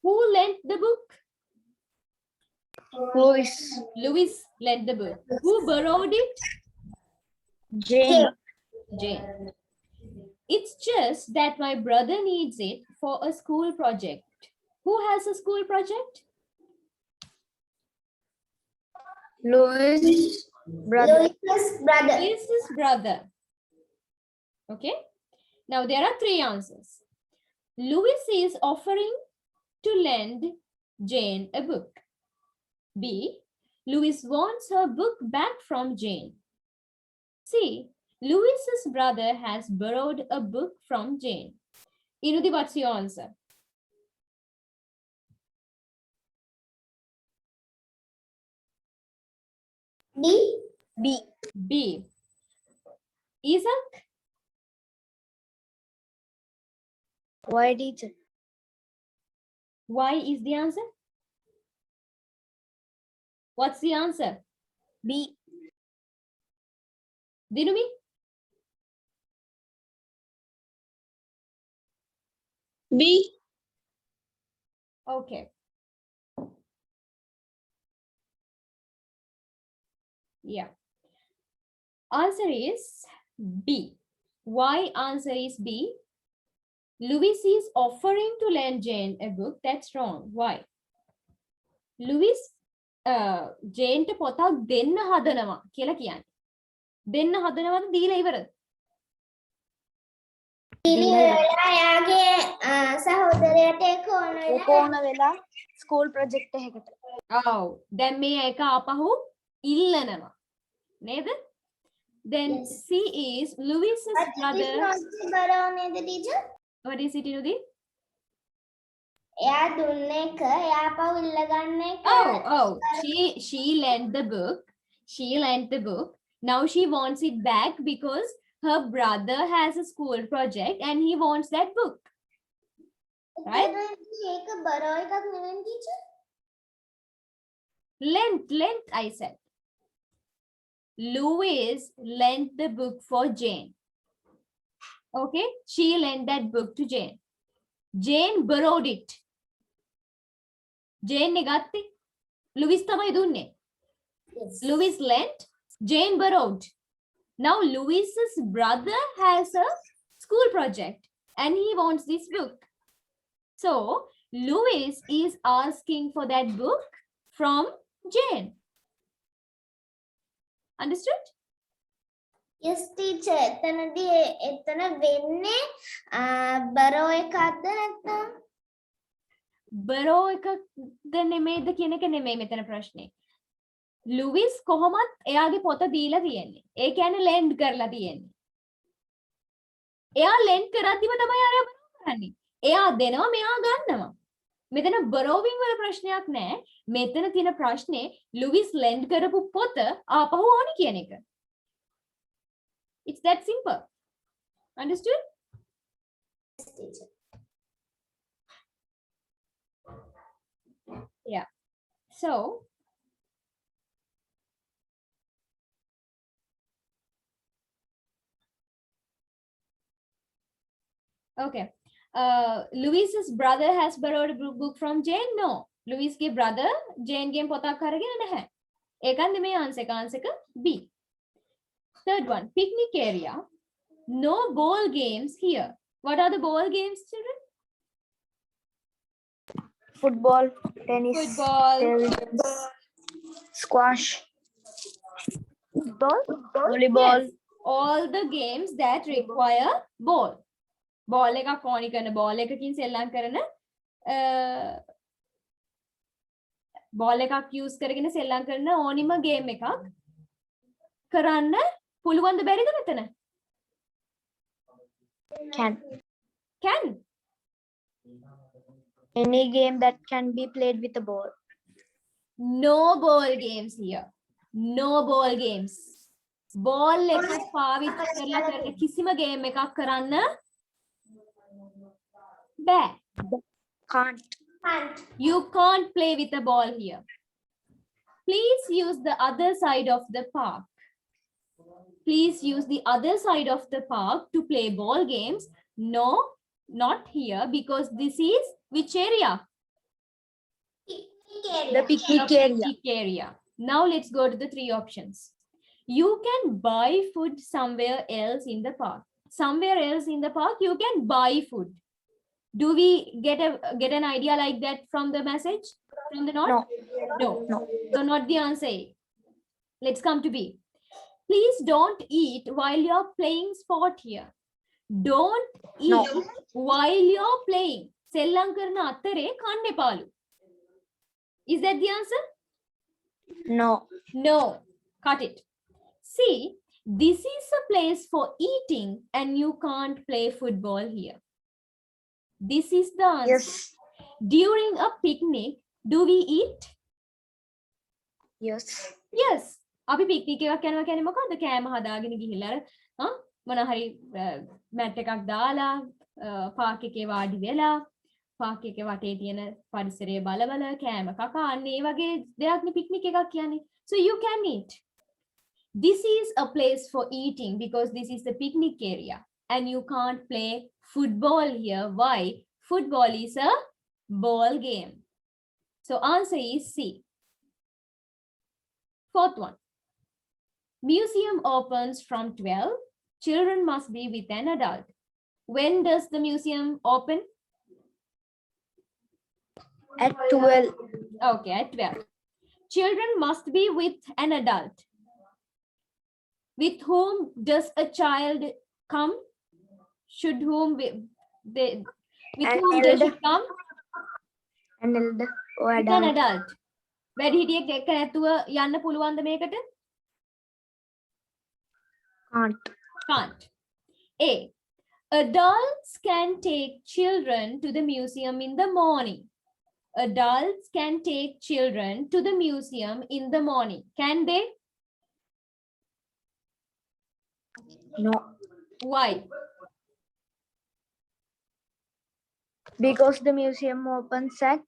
Who lent the book? Louis. Louis lent the book. Who borrowed it? Jane. Jane. It's just that my brother needs it for a school project. Who has a school project? Louis. Brother. Louis's brother. Louis's brother. Okay. Now there are three answers. Louis is offering to lend Jane a book. B. Louis wants her book back from Jane. C. Louis's brother has borrowed a book from Jane. Inudi, what's your answer? B. B. B. Isaac? Why teacher? Y is the answer? What's the answer? B. Dinumi? B. Okay. Yeah. Answer is B. Why answer is B? Louis is offering to lend Jane a book. That's wrong. Why? Louis Jane ට පොතක් දෙන්න හදනවා කියලා කියන්නේ. දෙන්න හදනවද දීලා ඉවරද? එයාගේ සහෝදරයට ඒක ඕන වෙලා ස්කූල් ප්‍රොජෙක්ට් එකකට. ඔව්. දැන් මේ එක ආපහු ඉල්ලනවා. නේද? Then Yes. C is Louis's brother. බරෝ නේද teacher? What is it, Inudi? එයා දුන්න එක එයා පහු ඉල්ල ගන්න එක. Oh, she lent the book. She lent the book. Now she wants it back because her brother has a school project and he wants that book. Right? ඒක බරෝ එකක් නෙවෙයි teacher. Lent, I said. Louise lent the book for Jane. Okay, she lent that book to Jane. Jane borrowed it. Jane ne gatte. Louise tamai dunne. Yes. Louise lent, Jane borrowed. Now Louise's brother has a school project and he wants this book. So Louise is asking for that book from Jane. Understood? Yes teacher. එතනදී එතන වෙන්නේ බරෝ එකක්ද නැත්නම් borrow එකක්ද නෙමෙයිද කියන එක නෙමෙයි මෙතන ප්‍රශ්නේ. ලුවිස් කොහොමත් එයාගේ පොත දීලා තියෙන්නේ. ඒ කියන්නේ lend කරලා තියෙන්නේ. එයා lend කරද්දිම තමයි අර borrow කරන්නේ. එයා දෙනවා මෙයා ගන්නවා. මෙතන borrowing වල ප්‍රශ්නයක් නැහැ. මෙතන තියෙන ප්‍රශ්නේ ලුවිස් lend කරපු පොත ආපහු ඕනි කියන එක. It's that simple. Understood? Yes, teacher. Yeah. So okay. Louise's brother has borrowed a book from Jane. No. Louise ke brother Jane game potak karagena naha. Ekan නෙමෙයි answer එක. answer එක B. Third one, picnic area. No ball games here. What are the ball games, children? Football, tennis, Football, table tennis, squash, volleyball. Yes, all the games that require ball. Ball එකක් ඕනි කරන ball එකකින් සෙල්ලම් කරන ball එකක් use කරගෙන සෙල්ලම් කරන ඕනිම game එකක් කරන්න පුළුවන්ද බැරිද මෙතන? Can. Can. Any game that can be played with a ball. No ball games here. No ball games. Ball එකක් පාවිච්චි කරලා කරන කිසිම game එකක් කරන්න බෑ. Can't. Can't. You can't play with a ball here. Please use the other side of the park. Please use the other side of the park to play ball games. No, not here because this is which area? Picnic area. The picnic The area. picnic area. Now let's go to the three options. You can buy food somewhere else in the park. Somewhere else in the park, you can buy food. Do we get an idea like that from the message? From the note? No. No. No. So not the answer. Let's come to B. Please don't eat while you're playing sport here. Don't eat No. while you're playing. සෙල්ලම් කරන අතරේ කන්න එපාලු. Is that the answer? No. No. Cut it. See, this is a place for eating and you can't play football here. This is the answer. Yes. During a picnic, do we eat? Yes. Yes. අපි picnic එකක් යනවා කියන්නේ මොකද්ද? කෑම හදාගෙන ගිහිල්ලා මොන හරි මැට් එකක් දාලා පාක් එකේ වාඩි වෙලා පාක් එකේ වටේ තියෙන පරිසරය බල බල කෑම කකා අන්න ඒ වගේ දෙයක් නේ පික්නික් එකක් කියන්නේ. So you can eat. This is a place for eating because this is the picnic area and you can't play football here. Why? Football is a ball game. So answer is C. Fourth one. Museum opens from 12. Children must be with an adult. When does the museum open? At 12. Okay, at 12. Children must be with an adult. With whom does a child come? Should whom with An whom they elder. should come? An elder or With an adult. adult. වැඩිහිටියෙක් එක්ක නැතුව යන්න පුළුවන්ද මේකට? Can't. Can't. A. Adults can take children to the museum in the morning. Adults can take children to the museum in the morning. Can they? No, Why? because the museum opens at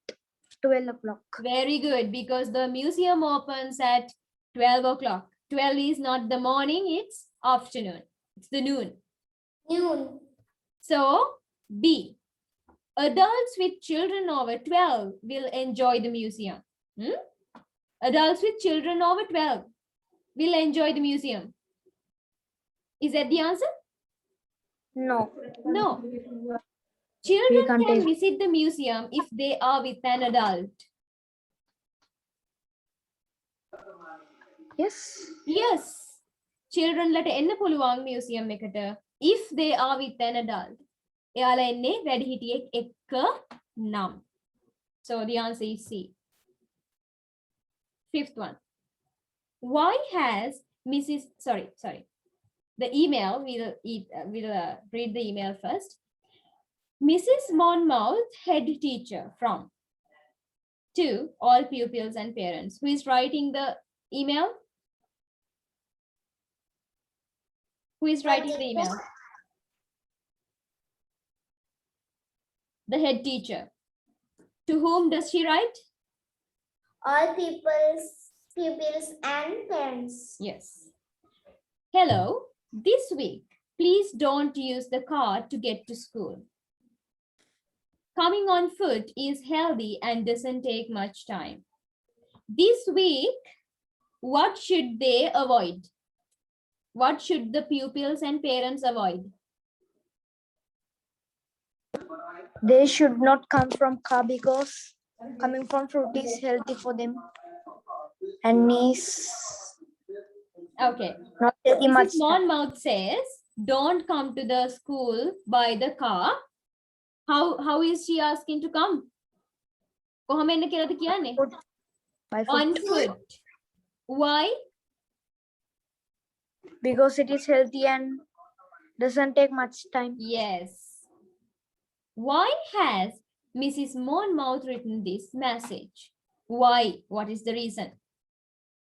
12 o'clock. Very good, because the museum opens at 12 o'clock. 12 is not the morning, it's afternoon. It's the noon. Noon. So, B. Adults with children over 12 will enjoy the museum. Adults with children over 12 will enjoy the museum. Is that the answer? No. No. Children can't can take- visit the museum if they are with an adult. Yes. Yes. Children ලට එන්න පුළුවන් museum එකට if they are with an adult. එයාලා එන්නේ වැඩිහිටියෙක් එක්ක නම්. So the answer is C. Fifth one. Why has Mrs. Sorry. The email, we'll read the email first. Mrs. Monmouth, head teacher from to all pupils and parents. Who is writing the email? Who is writing the email? The head teacher. To whom does she write? All pupils and parents. Yes. Hello, this week, please don't use the car to get to school. Coming on foot is healthy and doesn't take much time. This week, what should they avoid? What should the pupils and parents avoid? They should not come from car because coming from fruit is healthy for them and is Okay. not taking much Mrs. time. Monmouth says, don't come to the school by the car. How is she asking to come? කොහොම එන්න කියලාද කියන්නේ? By On foot. foot. Why? Because it is healthy and doesn't take much time. Yes. Why has Mrs. Monmouth written this message? Why? What is the reason?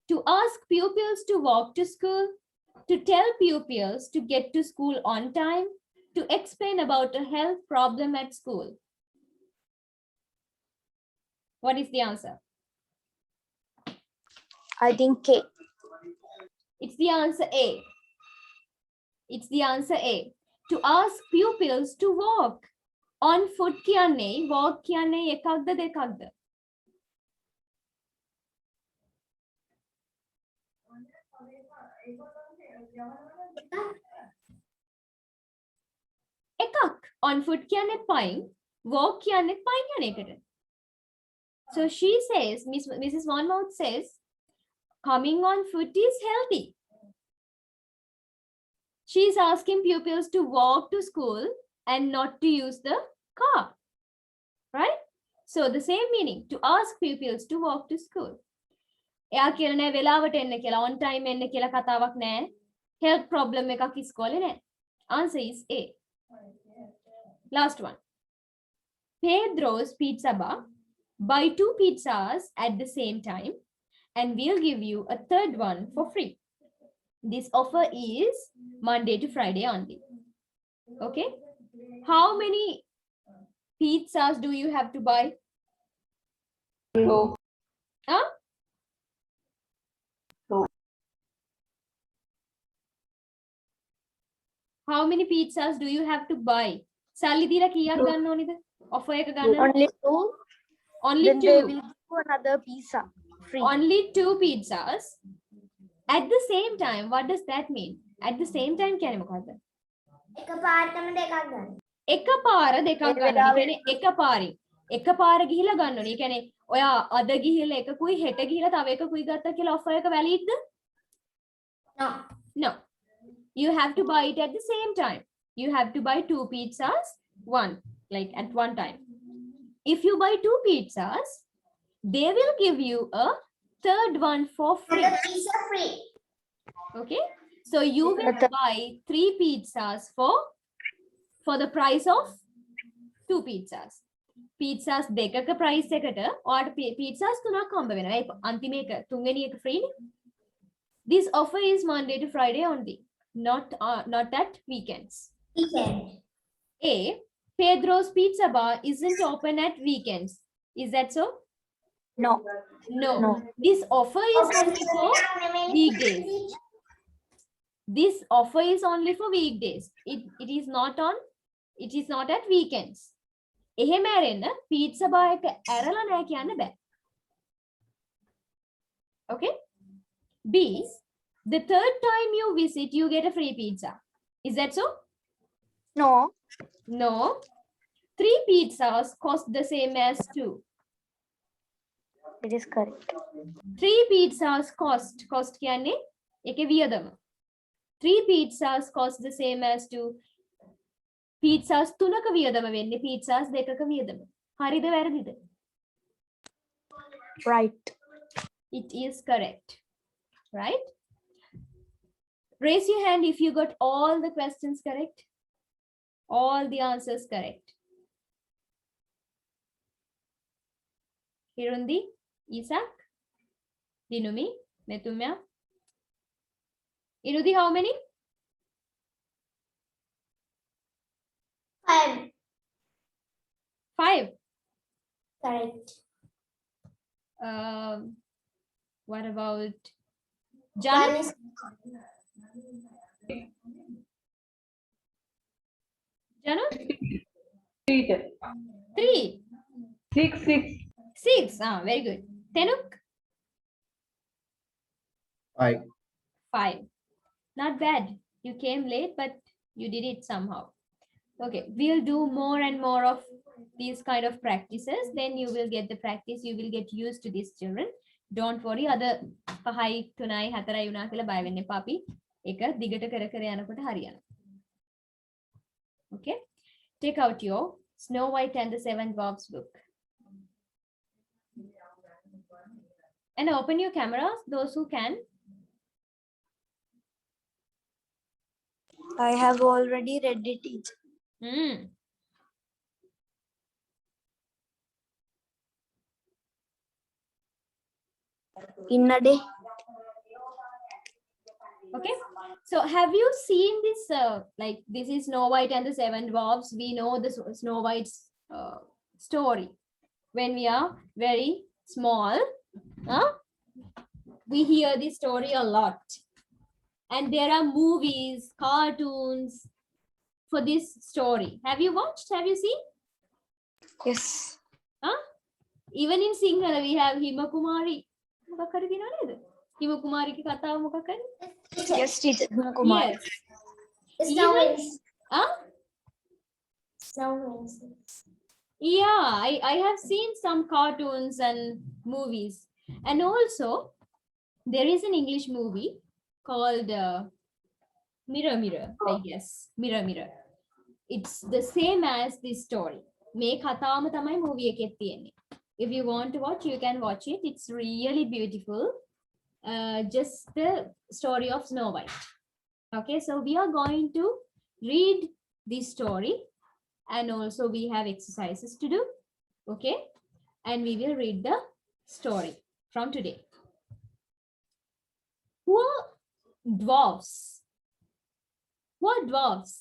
To ask pupils to walk to school, to tell pupils to get to school on time, to explain about a health problem at school. What is the answer? I think K. It's the answer A. It's the answer A. To ask pupils to walk. On foot කියන්නේ walk කියන්නේ එකක්ද දෙකක්ද? එකක්. On foot කියන්නේ පයින්, walk කියන්නේ පයින් යන එකට. So she says, Mrs. Monmouth says, coming on foot is healthy. She is asking pupils to walk to school and not to use the car. Right? So the same meaning, to ask pupils to walk to school. එයා කියලා නෑ වෙලාවට එන්න කියලා, on time එන්න කියලා කතාවක් නෑ. Health problem එකක් ඉස්කෝලේ නෑ. Answer is A. Last one. Pedro's Pizza Bar. Buy 2 pizzas at the same time and we'll give you a third one for free. This offer is Monday to Friday only. Okay? How many pizzas do you have to buy? So, Huh? How many pizzas do you have to buy? සල්ලි දීලා කීයක් ගන්න ඕනිද? Offer එක ගන්න. Only 2. Only Then they 2. will do another pizza free. Only 2 pizzas. At the same time, what does that mean? At the same time කියන්නේ මොකද්ද? එකපාරටම දෙකක් ගන්න. එකපාර දෙකක් ගන්න. ඒ කියන්නේ එකපාරින්. එකපාර ගිහිලා ගන්න ඕනේ. ඒ කියන්නේ ඔයා අද ගිහිල්ලා එකකුයි හෙට ගිහිල්ලා තව එකකුයි ගත්තා කියලා offer එක validද? No. No. You have to buy it at the same time. You have to buy 2 pizzas, at one time. If you buy 2 pizzas, they will give you a third one for free. The pizza free. Okay. So you will buy 3 pizzas for the price of 2 pizzas. Pizzas දෙකක price එකට ඔයාට pizzas 3ක් හම්බ වෙනවා. අන්තිම එක තුන්වෙනි එක free නේ. This offer is Monday to Friday only. Not at weekends. Weekend. A. Pedro's Pizza Bar isn't open at weekends. Is that so? No. No. No. This offer is only for weekdays. This offer is only for weekdays. It is not at weekends. එහෙම ඇරෙන්න pizza bar එක ඇරලා නැහැ කියන්න බෑ. Okay? B. The third time you visit, you get a free pizza. Is that so? No. No. 3 pizzas cost the same as 2. It is correct. 3 pizzas cost කියන්නේ ඒකේ වියදම. 3 pizzas cost the same as 2. Pizzas 3ක වියදම වෙන්නේ pizzas 2ක වියදම. හරිද වැරදිද? Right. It is correct. Right? Raise your hand if you got all the questions correct. All the answers correct. Hirundi, Isaac, Dinumi, Netumya. Irudi, how many? 5. 5. Correct. What about 1 Janu? is Janu? Teacher. 3. 6, 6. 6. Ah, very good. Tenuk? 5. 5. Not bad. You came late, but you did it somehow. Okay, we'll do more and more of these kind of practices. Then you will get the practice. You will get used to these children. Don't worry. Other පහයි 3යි 4යි වුණා කියලා බය වෙන්න එපා අපි. ඒක දිගට කර කර යනකොට හරියනවා. Okay? Take out your Snow White and the 7 Dwarfs book. And open your cameras, those who can. I have already read it. In a day. Okay, so have you seen this? Like, this is Snow White and the 7 Dwarfs. We know the Snow White's story. When we are very small, we hear this story a lot. And there are movies, cartoons for this story. Have you watched? Have you seen? Yes. Even in Sinhala, we have Hima Kumari. මොකක් හරි දිනව නේද? හිම කුමාරිගේ කතාව මොකක් හරි? Yes, teacher. Kumar. Yes. Snow Even- Wednesday. Huh? Snow Wednesday. Yeah, I have seen some cartoons and movies. And also, there is an English movie called Mirror Mirror, I guess. Mirror Mirror. It's the same as this story. මේ කතාවම තමයි movie එකේ තියෙන්නේ. If you want to watch, you can watch it. It's really beautiful. Just the story of Snow White. Okay, so we are going to read this story, and also we have exercises to do. Okay, and we will read the story from today. Who are dwarfs? Who are dwarfs?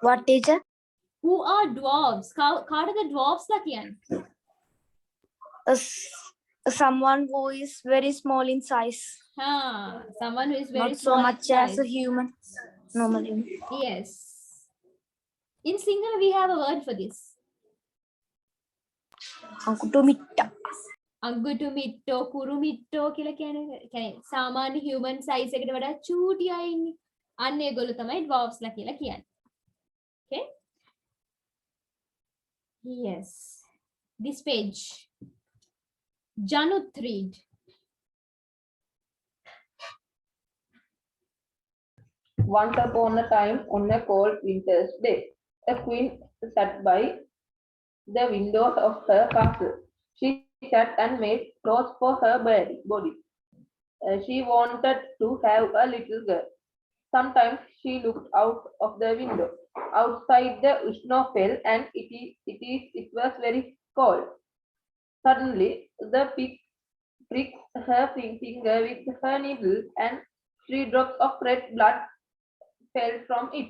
What, teacher? Who are dwarfs? කාටද dwarfs ලා කියන්නේ? Someone who is very small in size. Someone who is very Not so small in much as size. a human. Normally. Yes. In Sinhala, we have a word for this. Ankutumitta. අඟුටු මිට්ටෝ කුරු මිට්ටෝ කියලා කියන්නේ සාමාන්‍ය human size එකට වඩා චූටි අය ඉන්නේ. අන්න ඒගොල්ලෝ තමයි dwarfs ලා කියලා කියන්නේ. Okay? Yes. This page. Januth read. Once upon a time, on a cold winter's day, a queen sat by the windows of her castle. She sat and made clothes for her body. She wanted to have a little girl. Sometimes she looked out of the window. Outside the snow fell and it was very cold. Suddenly, the pricks her finger with her needle, and 3 drops of red blood fell from it.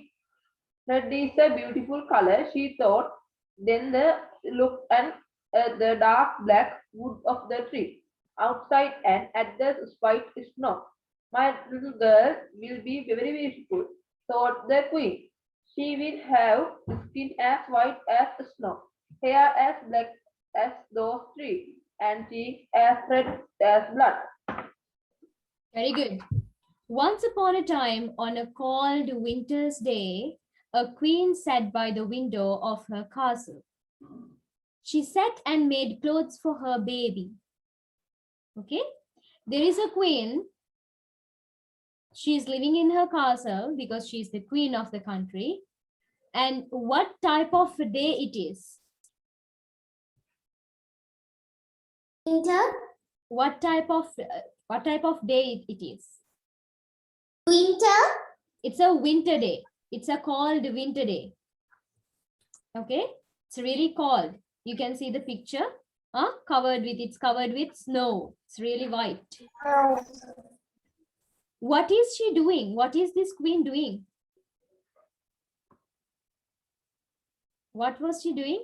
Red is a beautiful color, she thought. Then the look and the dark black wood of the tree outside and at the white snow. My little girl will be very beautiful, thought the queen. She will have skin as white as snow, hair as black as those trees, and cheeks as red as blood. Very good. Once upon a time, on a cold winter's day, a queen sat by the window of her castle. She sat and made clothes for her baby. Okay, there is a queen. She is living in her castle because she is the queen of the country. And what type of day it is? Winter. What type of day it is? Winter. It's a winter day. It's a cold winter day. Okay, it's really cold. You can see the picture. It's covered with snow. It's really white. What is she doing? What is this queen doing? What was she doing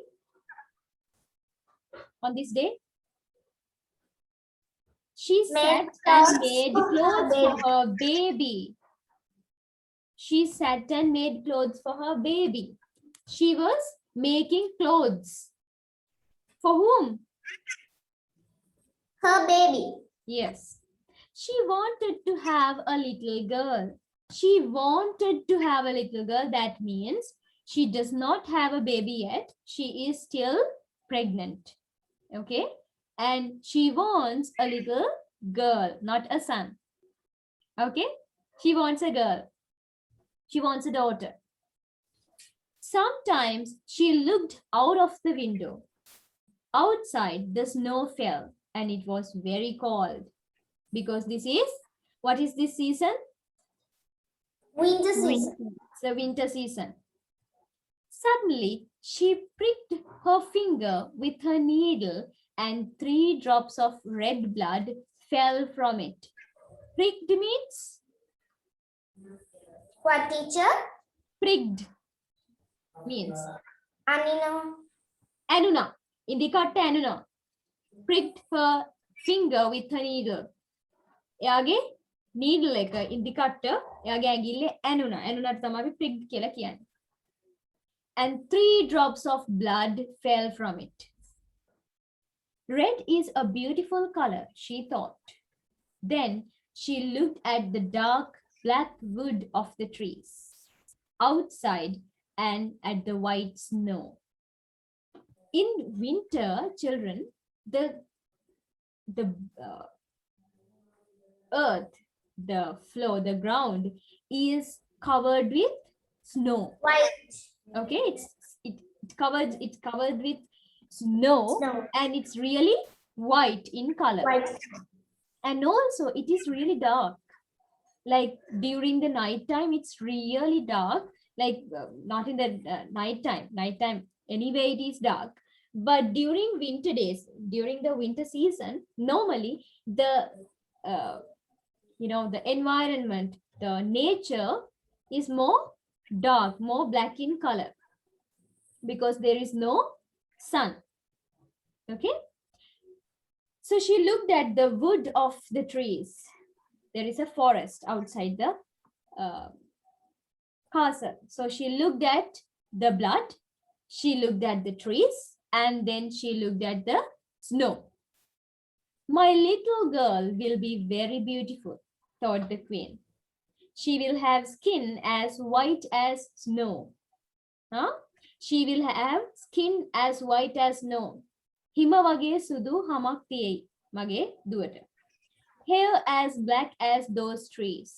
on this day? She sat and made clothes for her baby. She sat and made clothes for her baby. She was making clothes. For whom? Her baby. Yes. She wanted to have a little girl. She wanted to have a little girl. That means she does not have a baby yet. She is still pregnant. Okay. And she wants a little girl, not a son. Okay. She wants a girl. She wants a daughter. Sometimes she looked out of the window. Outside, the snow fell and it was very cold because this is, what is this season? Winter season. It's the winter season. Suddenly, she pricked her finger with her needle and 3 drops of red blood fell from it. Pricked means? What, teacher? Pricked means? Anina. Anuna. Indikatta Anuna. Pricked her finger with her needle. එයාගේ needle එක indikatta එයාගේ ඇඟිල්ලේ ඇනුණා. ඇනුණාට තමයි pricked කියලා කියන්නේ. And 3 drops of blood fell from it. Red is a beautiful color, she thought. Then she looked at the dark black wood of the trees outside and at the white snow. In winter, children, the earth, the floor, the ground is covered with snow. White. Okay, it's covered with snow, and it's really white in color. White. And also it is really dark. Like during the night time, it's really dark. Like not in the nighttime. Nighttime anyway it is dark. But during winter days, during the winter season, normally the the environment, the nature is more dark, more black in color because there is no sun. Okay. So she looked at the wood of the trees. There is a forest outside the castle. So she looked at the blood, she looked at the trees, and then she looked at the snow. My little girl will be very beautiful, thought the queen. She will have skin as white as snow. She will have skin as white as snow. Hima wage sudu hamak tiyei mage duwata. Hair as black as those trees.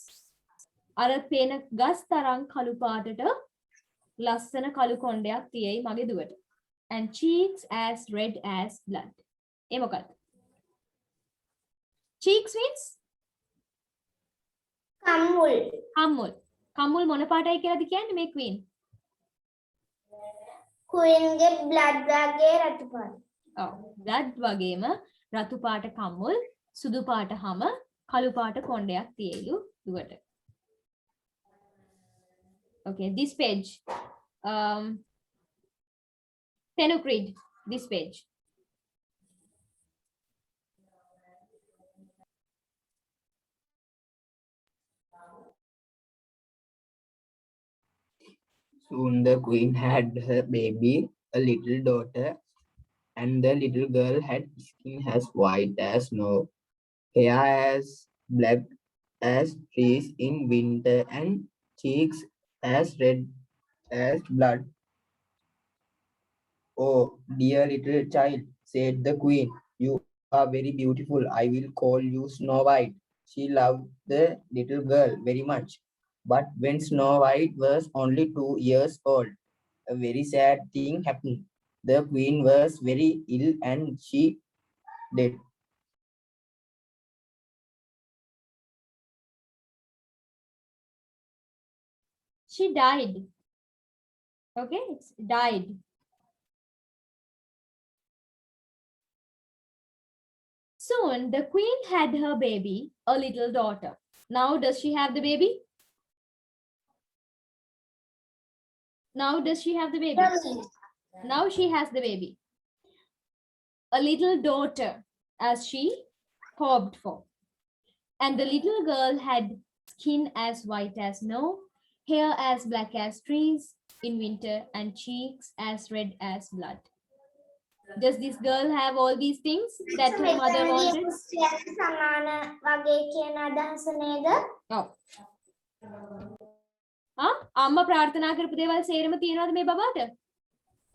Ara pena gas tarang kalu paatata lassana kalu kondayak tiyei mage duwata. And cheeks as red as blood. E mokada? Cheeks means? Kammul. Kammul. Kammul මොන පාටයි කියලාද කියන්නේ මේ queen? Queen blood වගේ රතු පාට. blood වගේම රතු පාට කම්මුල්. සුදු පාට හැම කළු පාට කොණ්ඩයක් තියෙලු දුවට. Okay, this page. Tenuk read this page. Soon the queen had her baby, a little daughter, and the little girl had skin as white as snow, hair as black as trees in winter, and cheeks as red as blood. "Oh, dear little child," said the queen, "you are very beautiful. I will call you Snow White." She loved the little girl very much. But when Snow White was only 2 years old, a very sad thing happened. The queen was very ill and she died. She died. Okay, it's died. Soon the queen had her baby, a little daughter. Now does she have the baby? Now does she have the baby? Now she has the baby. A little daughter, as she hoped for. And the little girl had skin as white as snow, hair as black as trees in winter, and cheeks as red as blood. Does this girl have all these things that her mother wanted? සමාන වගේ කියන අදහස නේද? Oh. අම්මා ප්‍රාර්ථනා කරපු දේවල් සේරම තියෙනවද මේ බබාට?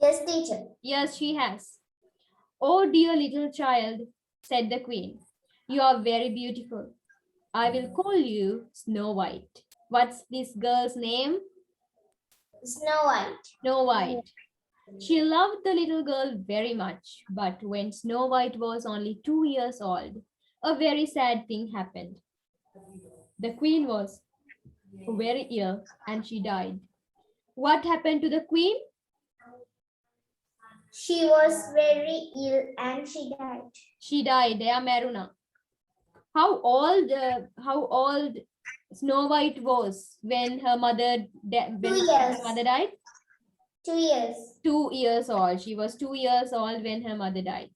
Yes, teacher. Yes, she has. "Oh, dear little child," said the queen, "you are very beautiful. I will call you Snow White." What's this girl's name? Snow White. Snow White. She loved the little girl very much, but when Snow White was only 2 years old, a very sad thing happened. The queen was very ill and she died. What happened to the queen? She was very ill and she died. She died. They are Maruna. How old Snow White was when her mother years. died? 2 years. 2 years old. She was 2 years old when her mother died.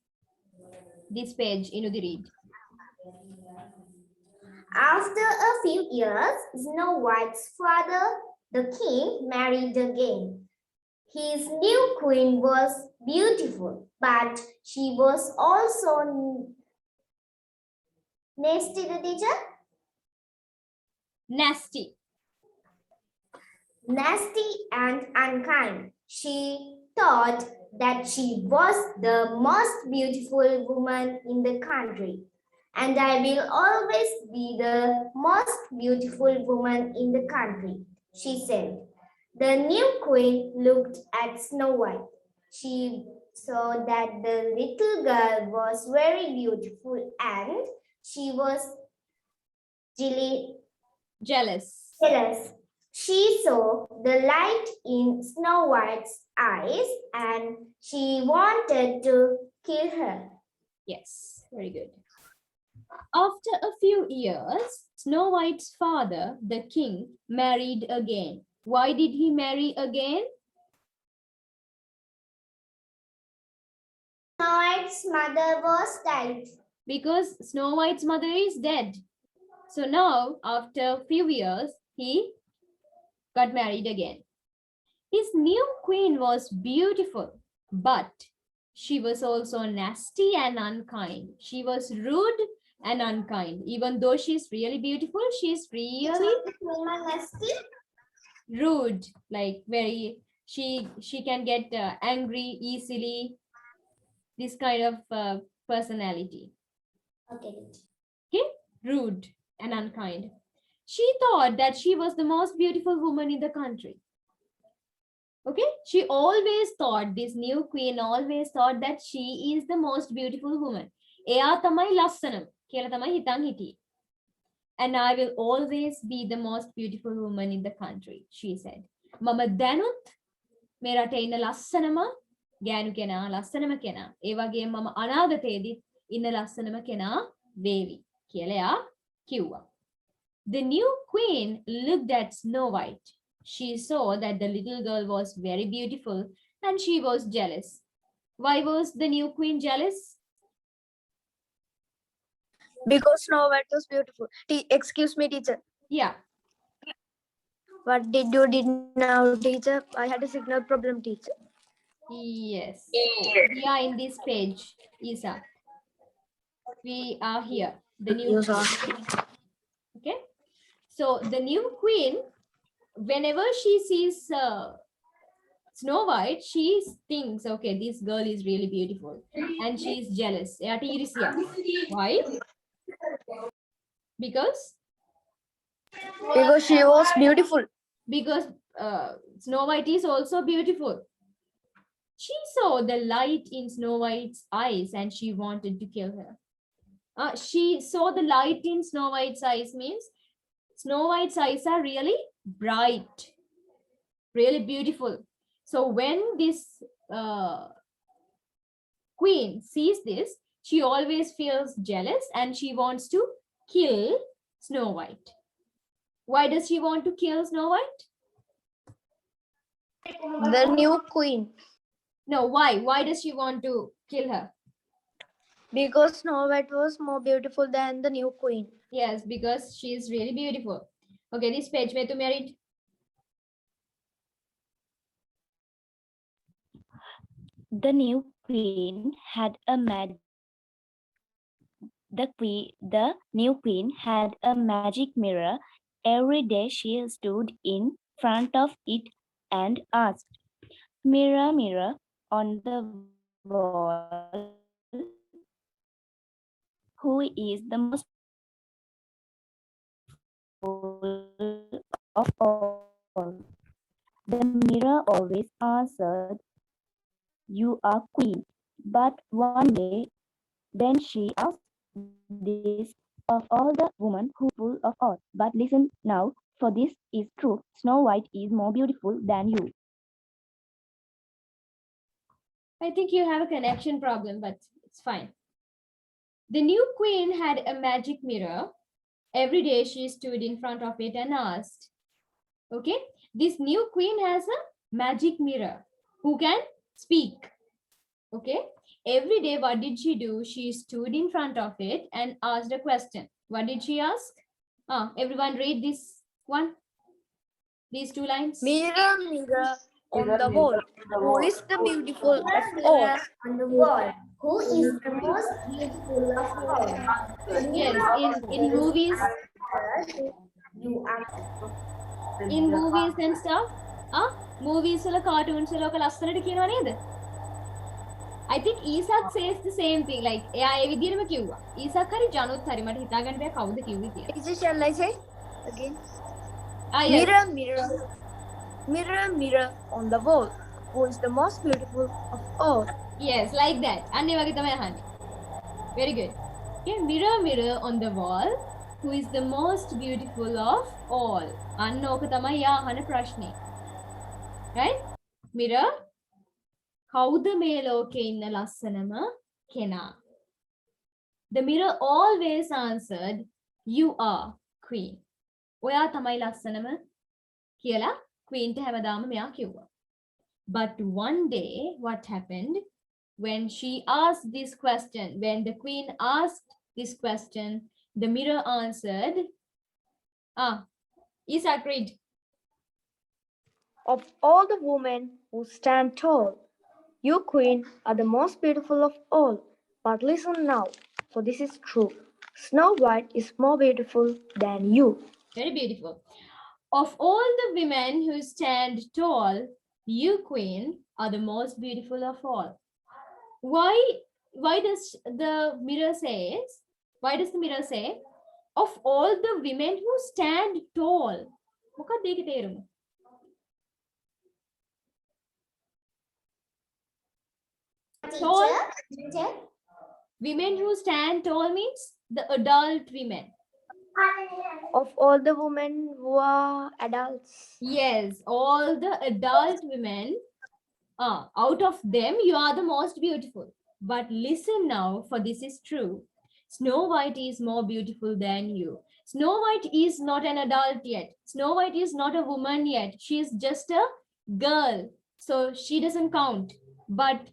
This page, Inudi read. After a few years, Snow White's father, the king, married again. His new queen was beautiful, but she was also nasty, the teacher? Nasty. Nasty and unkind. She thought that she was the most beautiful woman in the country. "And I will always be the most beautiful woman in the country," she said. The new queen looked at Snow White. She saw that the little girl was very beautiful and she was Jealous. jealous. She saw the light in Snow White's eyes and she wanted to kill her. Yes, very good. After a few years, Snow White's father, the king, married again. Why did he marry again? Snow White's mother was died. Because Snow White's mother is dead. So now, after a few years, he got married again. His new queen was beautiful, but she was also nasty and unkind. She was rude and unkind. Even though she's really beautiful, she's really Nasty. rude, like very, she can get angry easily. This kind of personality. Okay. Okay, rude and unkind. She thought that she was the most beautiful woman in the country. Okay, she always thought, this new queen always thought that she is the most beautiful woman. එයා තමයි ලස්සනම කියලා තමයි හිතන් හිටියේ. And I will always be the most beautiful woman in the country, she said. මම දැනුත් මේ රටේ ඉන්න ලස්සනම ගෑනු කෙනා, ලස්සනම කෙනා. ඒ වගේම මම අනාගතයේදී ඉන්න ලස්සනම කෙනා වේවි කියලා එයා කිව්වා. The new queen looked at Snow White. She saw that the little girl was very beautiful and she was jealous. Why was the new queen jealous? Because Snow White was beautiful. Excuse me, teacher. Yeah. What did you did now, teacher? I had a signal problem, teacher. Yes. So we are in this page, Isa. We are here. The new You saw. okay. So the new queen, whenever she sees Snow White, she thinks, okay, this girl is really beautiful, and she is jealous. එයාට ඊර්ෂ්‍යා. Why? Because Because she was beautiful. Snow White is also beautiful. She saw the light in Snow White's eyes and she wanted to kill her. She saw the light in Snow White's eyes means Snow White's eyes are really bright, really beautiful. So when this queen sees this, she always feels jealous and she wants to kill Snow White. Why does she want to kill Snow White? The new queen. No, why? Why does she want to kill her? Because Snow White was more beautiful than the new queen. Yes, because she is really beautiful. Okay, this page में तुम married. The new queen had a the new queen had a magic mirror. Every day she stood in front of it and asked, "Mirror, mirror on the wall, who is the most beautiful of all?" The mirror always answered, "You are queen." But one day, then she asked this of all the women who full of all. But listen now, for this is true. Snow White is more beautiful than you. I think you have a connection problem, but it's fine. The new queen had a magic mirror. Every day she stood in front of it and asked, okay, this new queen has a magic mirror who can speak. Okay, every day what did she do? She stood in front of it and asked a question. What did she ask? Everyone read this one, these two lines. Mirror, mirror on the wall, who is the beautiful of all? Mirror on the wall. Who is the most beautiful of all? Yes, in movies, You are. in movies and stuff. Movies වල cartoons වල ඔක ලස්සනට කියනවා නේද? I think Isak says the same thing. Like එයා ඒ විදිහටම කිව්වා. Isak හරි ජනුත් හරි මට හිතා ගන්න බෑ කවුද කිව්වේ කියලා. Teacher, shall I say again? Yes. Mirror, mirror, mirror, mirror on the wall, who is the most beautiful of all? Yes, like that. අන්න ඒ වගේ තමයි අහන්නේ. Very good. Okay, mirror, mirror on the wall, who is the most beautiful of all? අන්න ඕක තමයි යා අහන ප්‍රශ්නේ. Right? Mirror, කවුද මේ ලෝකේ ඉන්න ලස්සනම කෙනා? The mirror always answered, "You are queen." ඔයා තමයි ලස්සනම කියලා queenට හැමදාම මෙයා කිව්වා. But one day, what happened? When she asked this question, when the queen asked this question, the mirror answered, Isak, read. Of all the women who stand tall, you, queen, are the most beautiful of all. But listen now, for this is true. Snow White is more beautiful than you. Very beautiful. Of all the women who stand tall, you, queen, are the most beautiful of all. Why does the mirror say, of all the women who stand tall? මොකක්ද ඒකේ තේරුම? Tall, Teacher. women who stand tall means the adult women. Of all the women who are adults, Yes, all the adult women, out of them, you are the most beautiful. But listen now, for this is true. Snow White is more beautiful than you. Snow White is not an adult yet. Snow White is not a woman yet. She is just a girl. So she doesn't count. But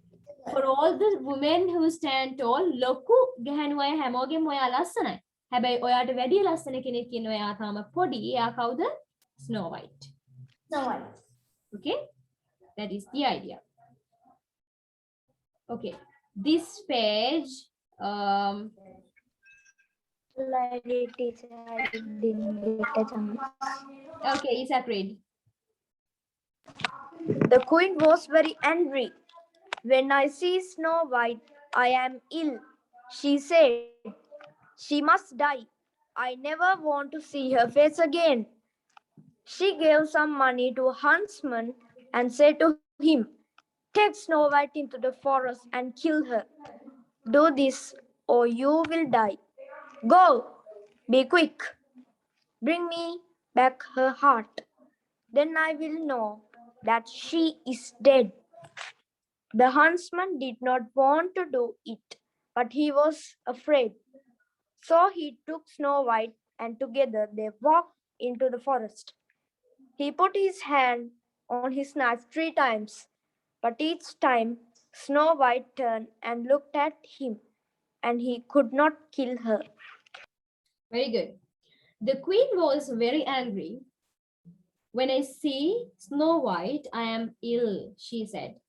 for all the women who stand tall, ලොකු ගැහැණු අය හැමෝගෙම ඔයා ලස්සනයි. හැබැයි ඔයාට වැඩි ලස්සන කෙනෙක් ඉන්න ඔයා තාම පොඩි. එයා කවුද? Snow White. Snow White. Okay, that is the idea. Okay, this page, Lady teacher, I didn't get a chance. okay, Isaac read. The queen was very angry. When I see Snow White, I am ill, she said. She must die. I never want to see her face again. She gave some money to a huntsman and said to him, "Take Snow White into the forest and kill her. Do this or you will die. Go, be quick. Bring me back her heart. Then I will know that she is dead." The huntsman did not want to do it, but he was afraid. So he took Snow White and together they walked into the forest. He put his hand on his knife 3 times, but each time Snow White turned and looked at him, and he could not kill her. Very good. The queen was very angry. When I see Snow White, I am ill, she said.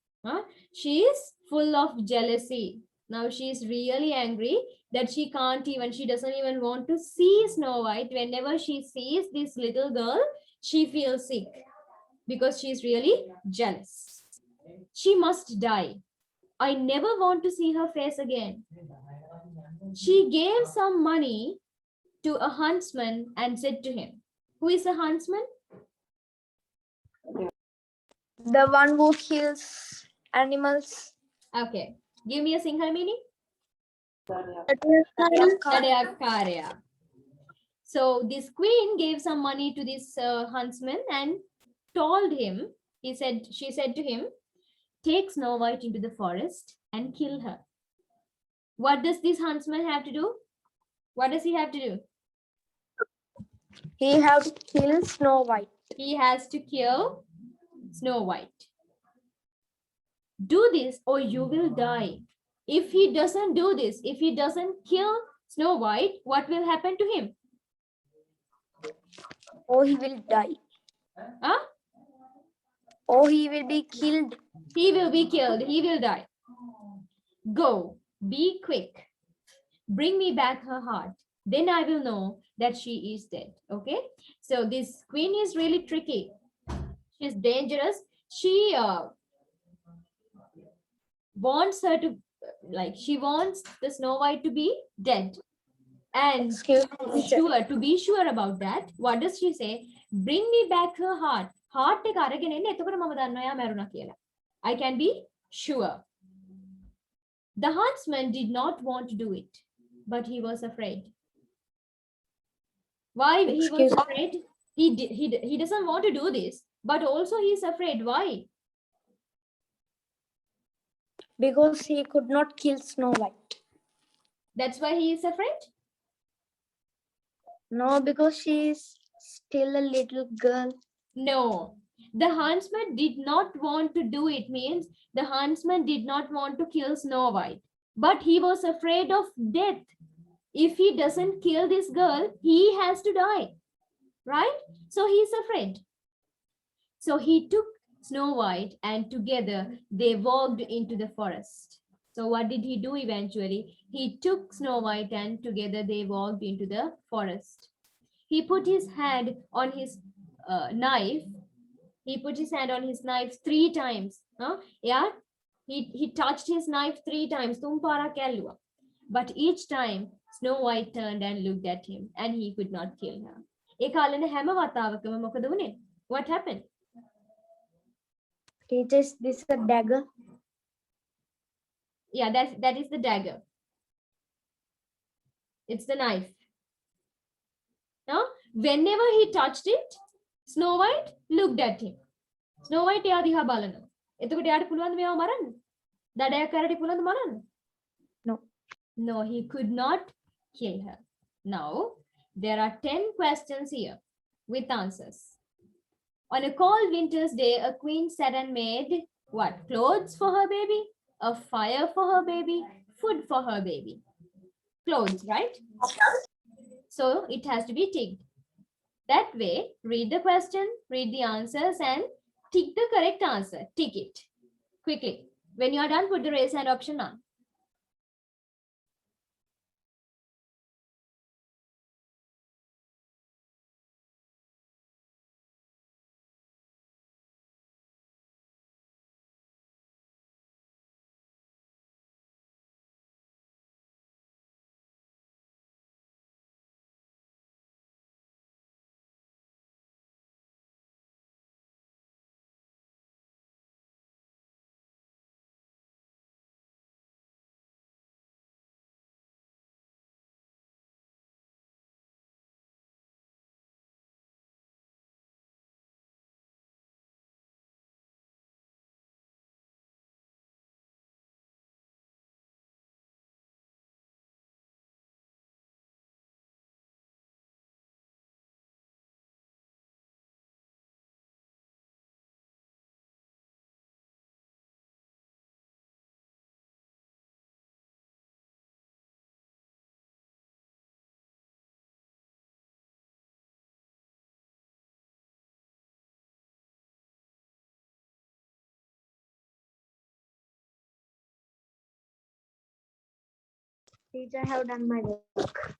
She is full of jealousy. Now she is really angry that she doesn't even want to see Snow White. Whenever she sees this little girl, she feels sick because she is really jealous. She must die. I never want to see her face again. She gave some money to a huntsman and said to him, who is a huntsman? The one who kills animals. Okay, give me a Sinhala meaning. Adyakarya. Tadayakarya. So this queen gave some money to this huntsman and told him, she said to him, take Snow White into the forest and kill her. What does this huntsman have to do? What does he have to do? He had to kill Snow White. He has to kill Snow White. Do this or you will die. If he doesn't do this, if he doesn't kill Snow White, what will happen to him? Or he will die. Huh? Or he will be killed. He will be killed. He will die. Go, be quick. Bring me back her heart. Then I will know that she is dead. Okay. So this queen is really tricky. She's dangerous. She wants her to, she wants the Snow White to be dead. And to be sure about that, what does she say? Bring me back her heart. Heart එක අරගෙන එන්න එතකොට මම දන්නවා එයා මැරුණා කියලා. I can be sure. The huntsman did not want to do it, but he was afraid. Why he was afraid? He doesn't want to do this, but also he is afraid. Why? Because he could not kill Snow White. That's why he is afraid? No, because she is still a little girl. No, the huntsman did not want to do it. Means the huntsman did not want to kill Snow White, but he was afraid of death. If he doesn't kill this girl, he has to die, right? So he's afraid. So he took Snow White and together they walked into the forest. So what did he do eventually? He took Snow White and together they walked into the forest. He put his hand on his knife. He put his hand on his knife 3 times. Yeah, he touched his knife 3 times. But each time Snow White turned and looked at him and he could not kill her. What happened? Teachers, this is a dagger. Yeah, that is the dagger. It's the knife. Now, whenever he touched it, Snow White looked at him. Snow White එයා දිහා බලනවා. එතකොට එයාට පුළුවන් මේව මරන්න? දඩයක් කරට පුළුවන් මරන්න? No. No, he could not kill her. Now, there are 10 questions here with answers. On a cold winter's day, a queen sat and made what? Clothes for her baby, a fire for her baby, food for her baby. Clothes, right? So it has to be ticked. That way, read the question, read the answers, and tick the correct answer. Tick it quickly. When you are done, put the raise hand option on. Teacher, I have done my work.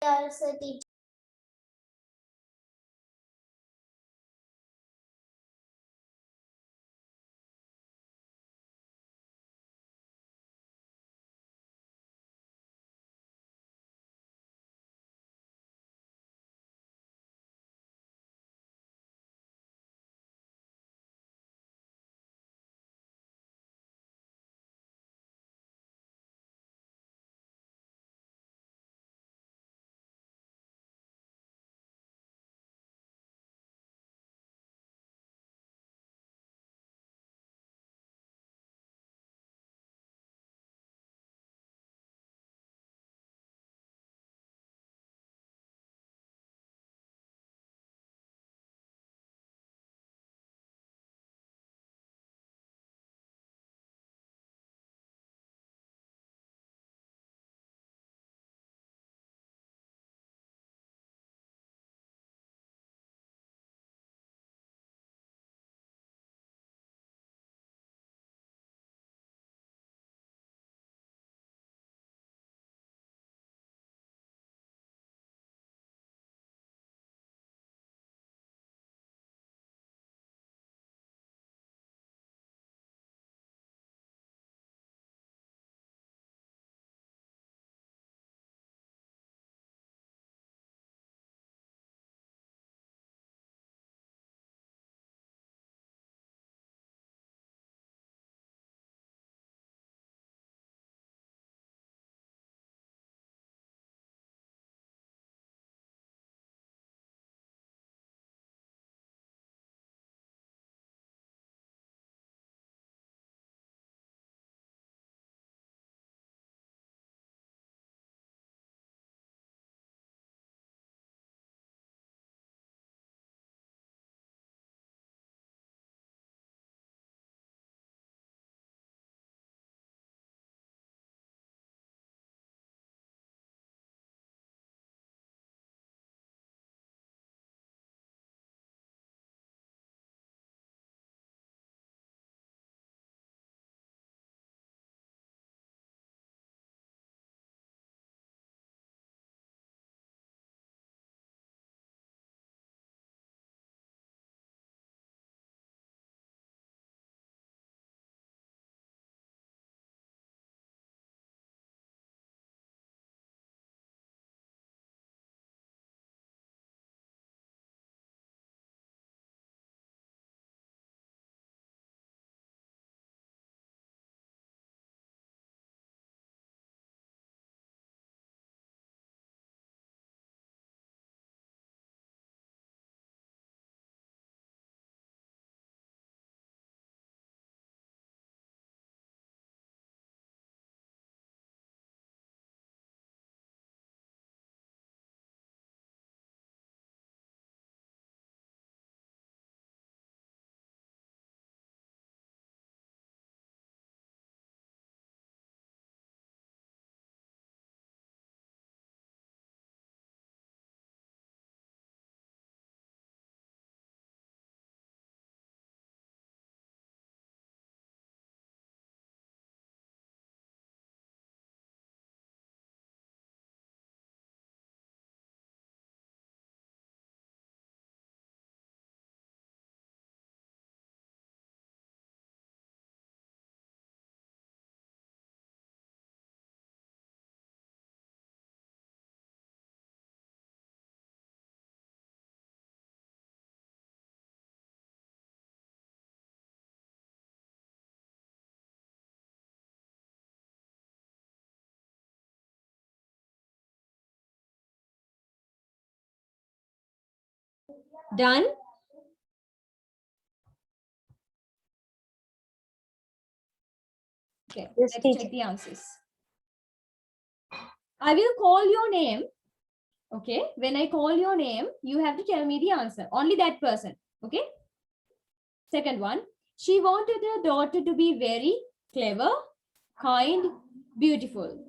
Also, teacher. Done? Okay, Yes, let's teacher. check the answers. I will call your name. Okay, when I call your name, you have to tell me the answer. Only that person. Okay. Second one, she wanted her daughter to be very clever, kind, beautiful.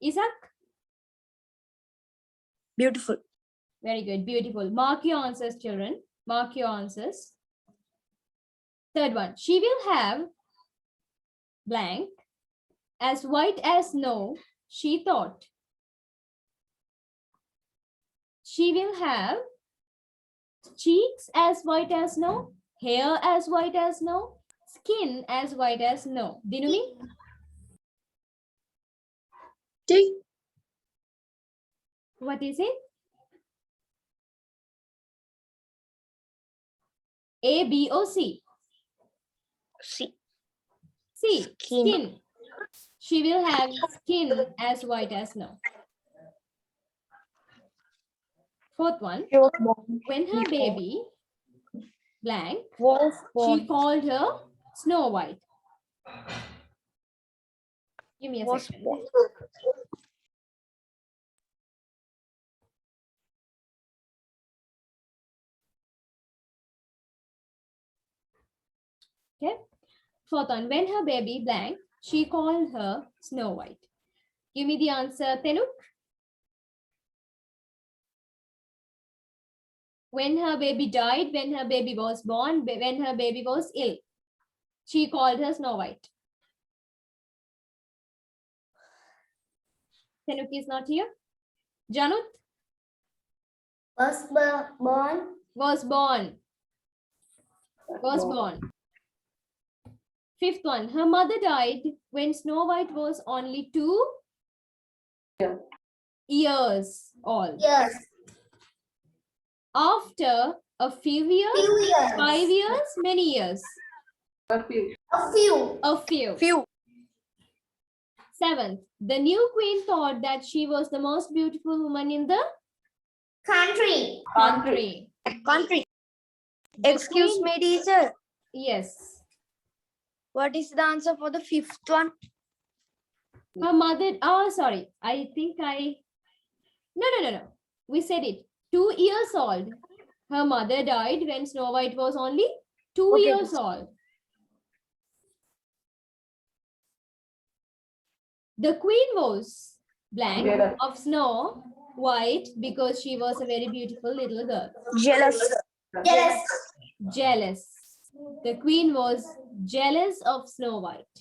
Isaac? Beautiful. Very good, beautiful. Mark your answers, children. Mark your answers. Third one, she will have blank as white as snow, she thought. She will have cheeks as white as snow, hair as white as snow, skin as white as snow. Dinumi? Tick. What is it? A, B, or C? C. C, Skin. skin. She will have skin as white as snow. Fourth one, She was born. when her He baby blank, was she born. called her Snow White. Give me a Was second. born. Okay. Fourth one, when her baby blank, she called her Snow White. Give me the answer, Tenuk. When her baby died, when her baby was born, when her baby was ill, she called her Snow White. Tenuk is not here. Janut Was born. was born. Was born. Fifth one, her mother died when Snow White was only 2 years old. Yes. After a few years, Few years. 5 years, many years, A few. A few. a few. Few. Seventh, the new queen thought that she was the most beautiful woman in the Country. country. Country. The Excuse queen- me, teacher. Yes. What is the answer for the fifth one? Her mother, oh, sorry. I think no. We said it. 2 years old. Her mother died when Snow White was only 2 Okay, years teacher. old. The queen was blank Jealous. of Snow White because she was a very beautiful little girl. Jealous. Jealous. Jealous. The queen was jealous of Snow White.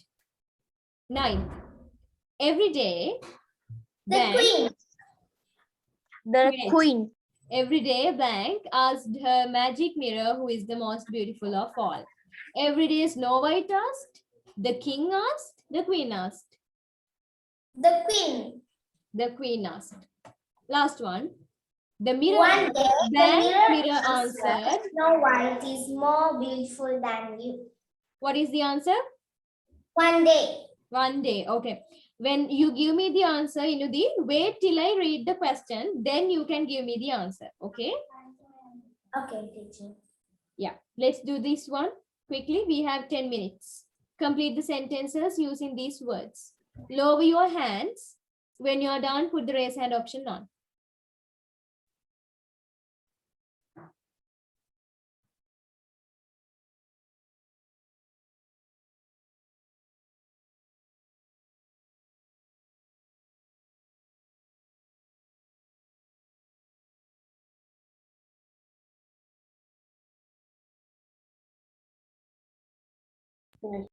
Ninth, every day, The blank, queen. The Wait. queen. every day blank asked her magic mirror who is the most beautiful of all. Every day Snow White asked, the king asked, the queen asked, The queen. the queen asked. Last one, the mirror, One day, the blank mirror mirror answered, answered. Snow White is more beautiful than you. What is the answer? One day. One day. Okay. When you give me the answer, Inudi, wait till I read the question, then you can give me the answer. Okay. Okay, teacher. Yeah. Let's do this one quickly. We have 10 minutes. Complete the sentences using these words. Lower your hands. When you're done, put the raise hand option on. Finish.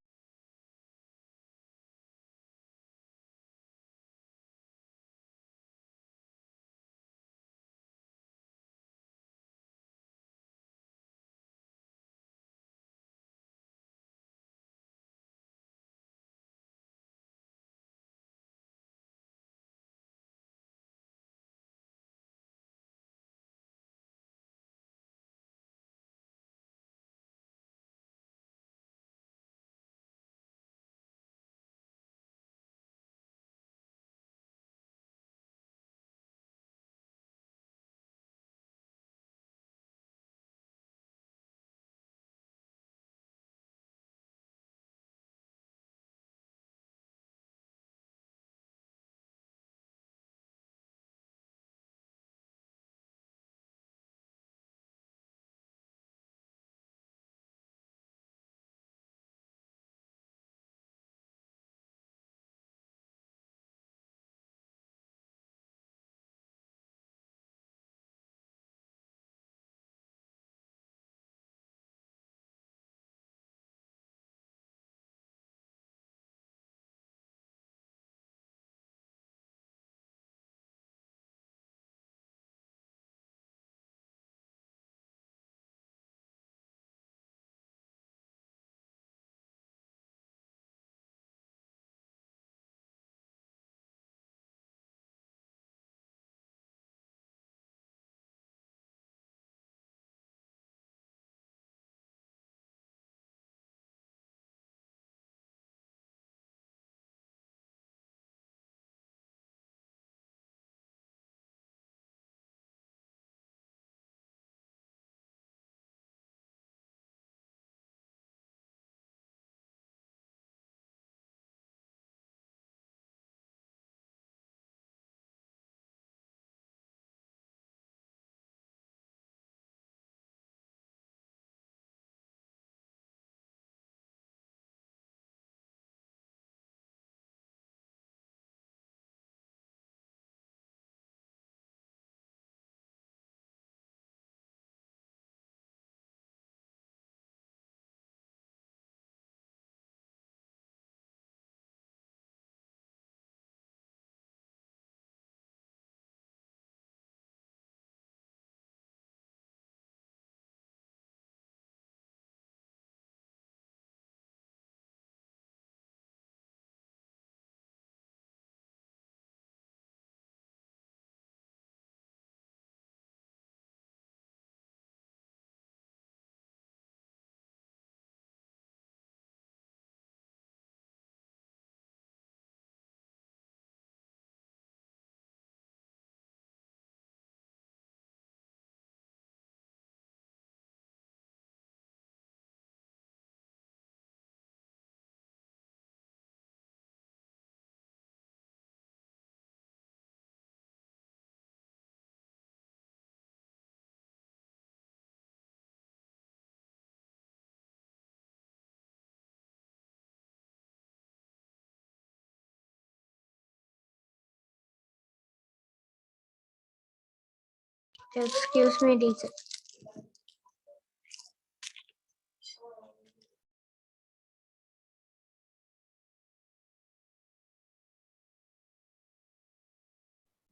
Excuse me, teacher.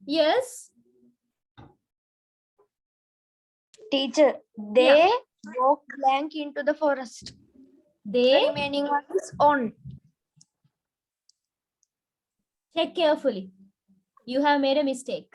Yes. Teacher, they walk blank into the forest. The They remaining one is on. check carefully. You have made a mistake.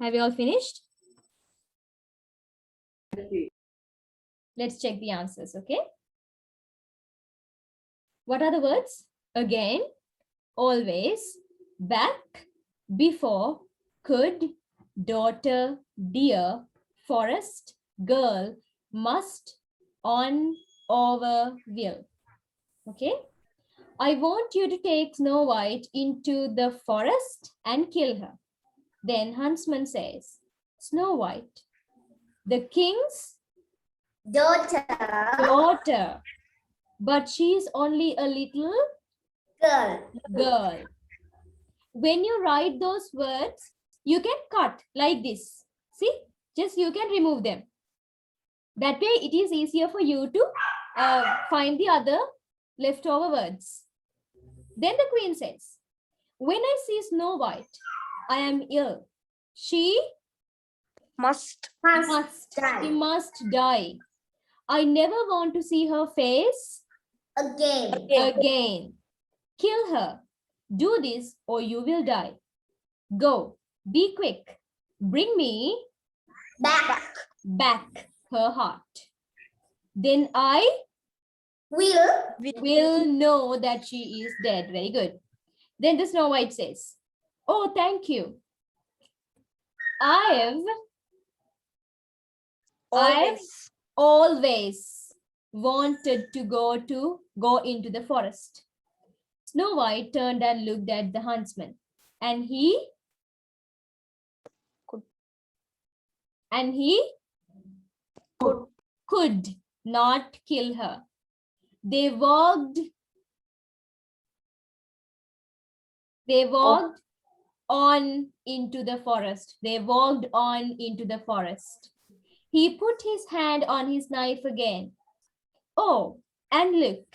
Have you all finished? Let's check the answers, okay? What are the words? Again, always, back, before, could, daughter, dear, forest, girl, must, on, over, will. Okay? I want you to take Snow White into the forest and kill her. Then Huntsman says, Snow White, the king's Daughter, daughter, but she's only a little girl. girl. When you write those words, you can cut like this. See, just you can remove them. That way it is easier for you to find the other leftover words. Then the queen says, when I see Snow White, I am ill. She Must. Die. she must die. I never want to see her face Again. again. Kill her. Do this or you will die. Go. Be quick. Bring me Back. back her heart. Then I will know that she is dead. Very good. Then the Snow White says, oh, thank you. I've always wanted to go into the forest. Snow White turned and looked at the huntsman, and he could not kill her. They walked on into the forest. They walked on into the forest. He put his hand on his knife again. Oh, and look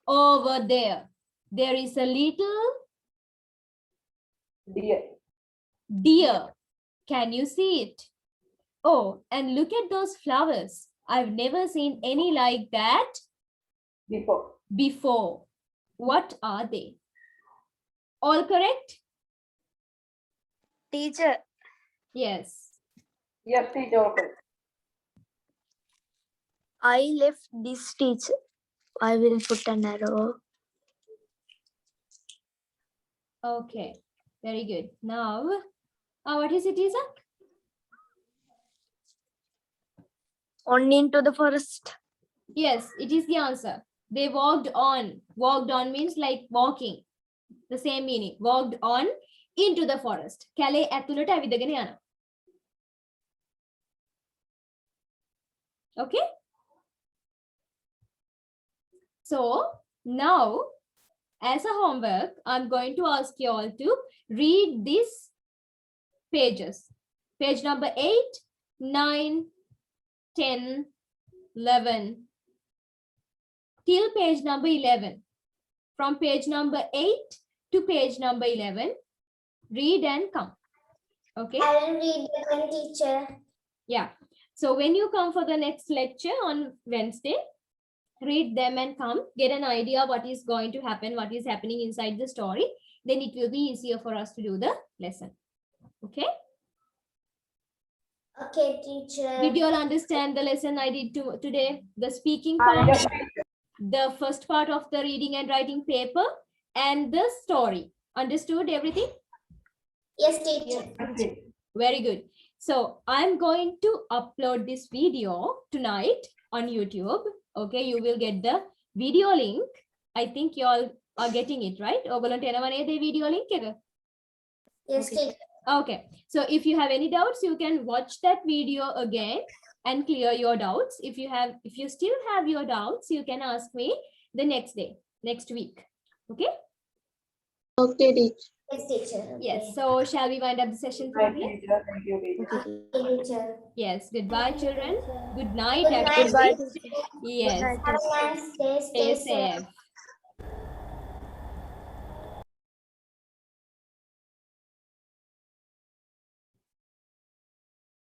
over there. There is a little deer. Can you see it? Oh, and look at those flowers. I've never seen any like that before. What are they? All correct? Teacher. Yes. Yes, teacher. Okay. I left this teacher. I will put an arrow. Okay. Very good. Now, what is it, Isaac? On into the forest. Yes, it is the answer. They walked on. Walked on means like walking. The same meaning. Walked on into the forest. කැලේ ඇතුළට ඇවිදගෙන යනවා. Okay? So, now, as a homework, I'm going to ask you all to read these pages. Page number 8, 9, 10, 11, till page number 11. From page number 8 to page number 11, read and come. Okay? I will read again, teacher. Yeah. So when you come for the next lecture on Wednesday, read them and come, get an idea what is going to happen, what is happening inside the story. Then it will be easier for us to do the lesson. Okay? Okay, teacher. Did you all understand the lesson I did today? The speaking part, the first part of the reading and writing paper, and the story. Understood everything? Yes, teacher. Very good. So I'm going to upload this video tonight on YouTube. Okay, you will get the video link. I think you all are getting it, right? Video link. Yes, teacher. Okay, so if you have any doubts, you can watch that video again and clear your doubts. If you still have your doubts, you can ask me the next week. Okay? Okay, teacher. Yes, teacher. Yes. So shall we wind up the session for Thank today? you, teacher. Thank you, teacher. Okay, teacher. Yes. Goodbye, children. Good night, Good night, everybody. teacher. Yes. Have a nice day. Stay safe.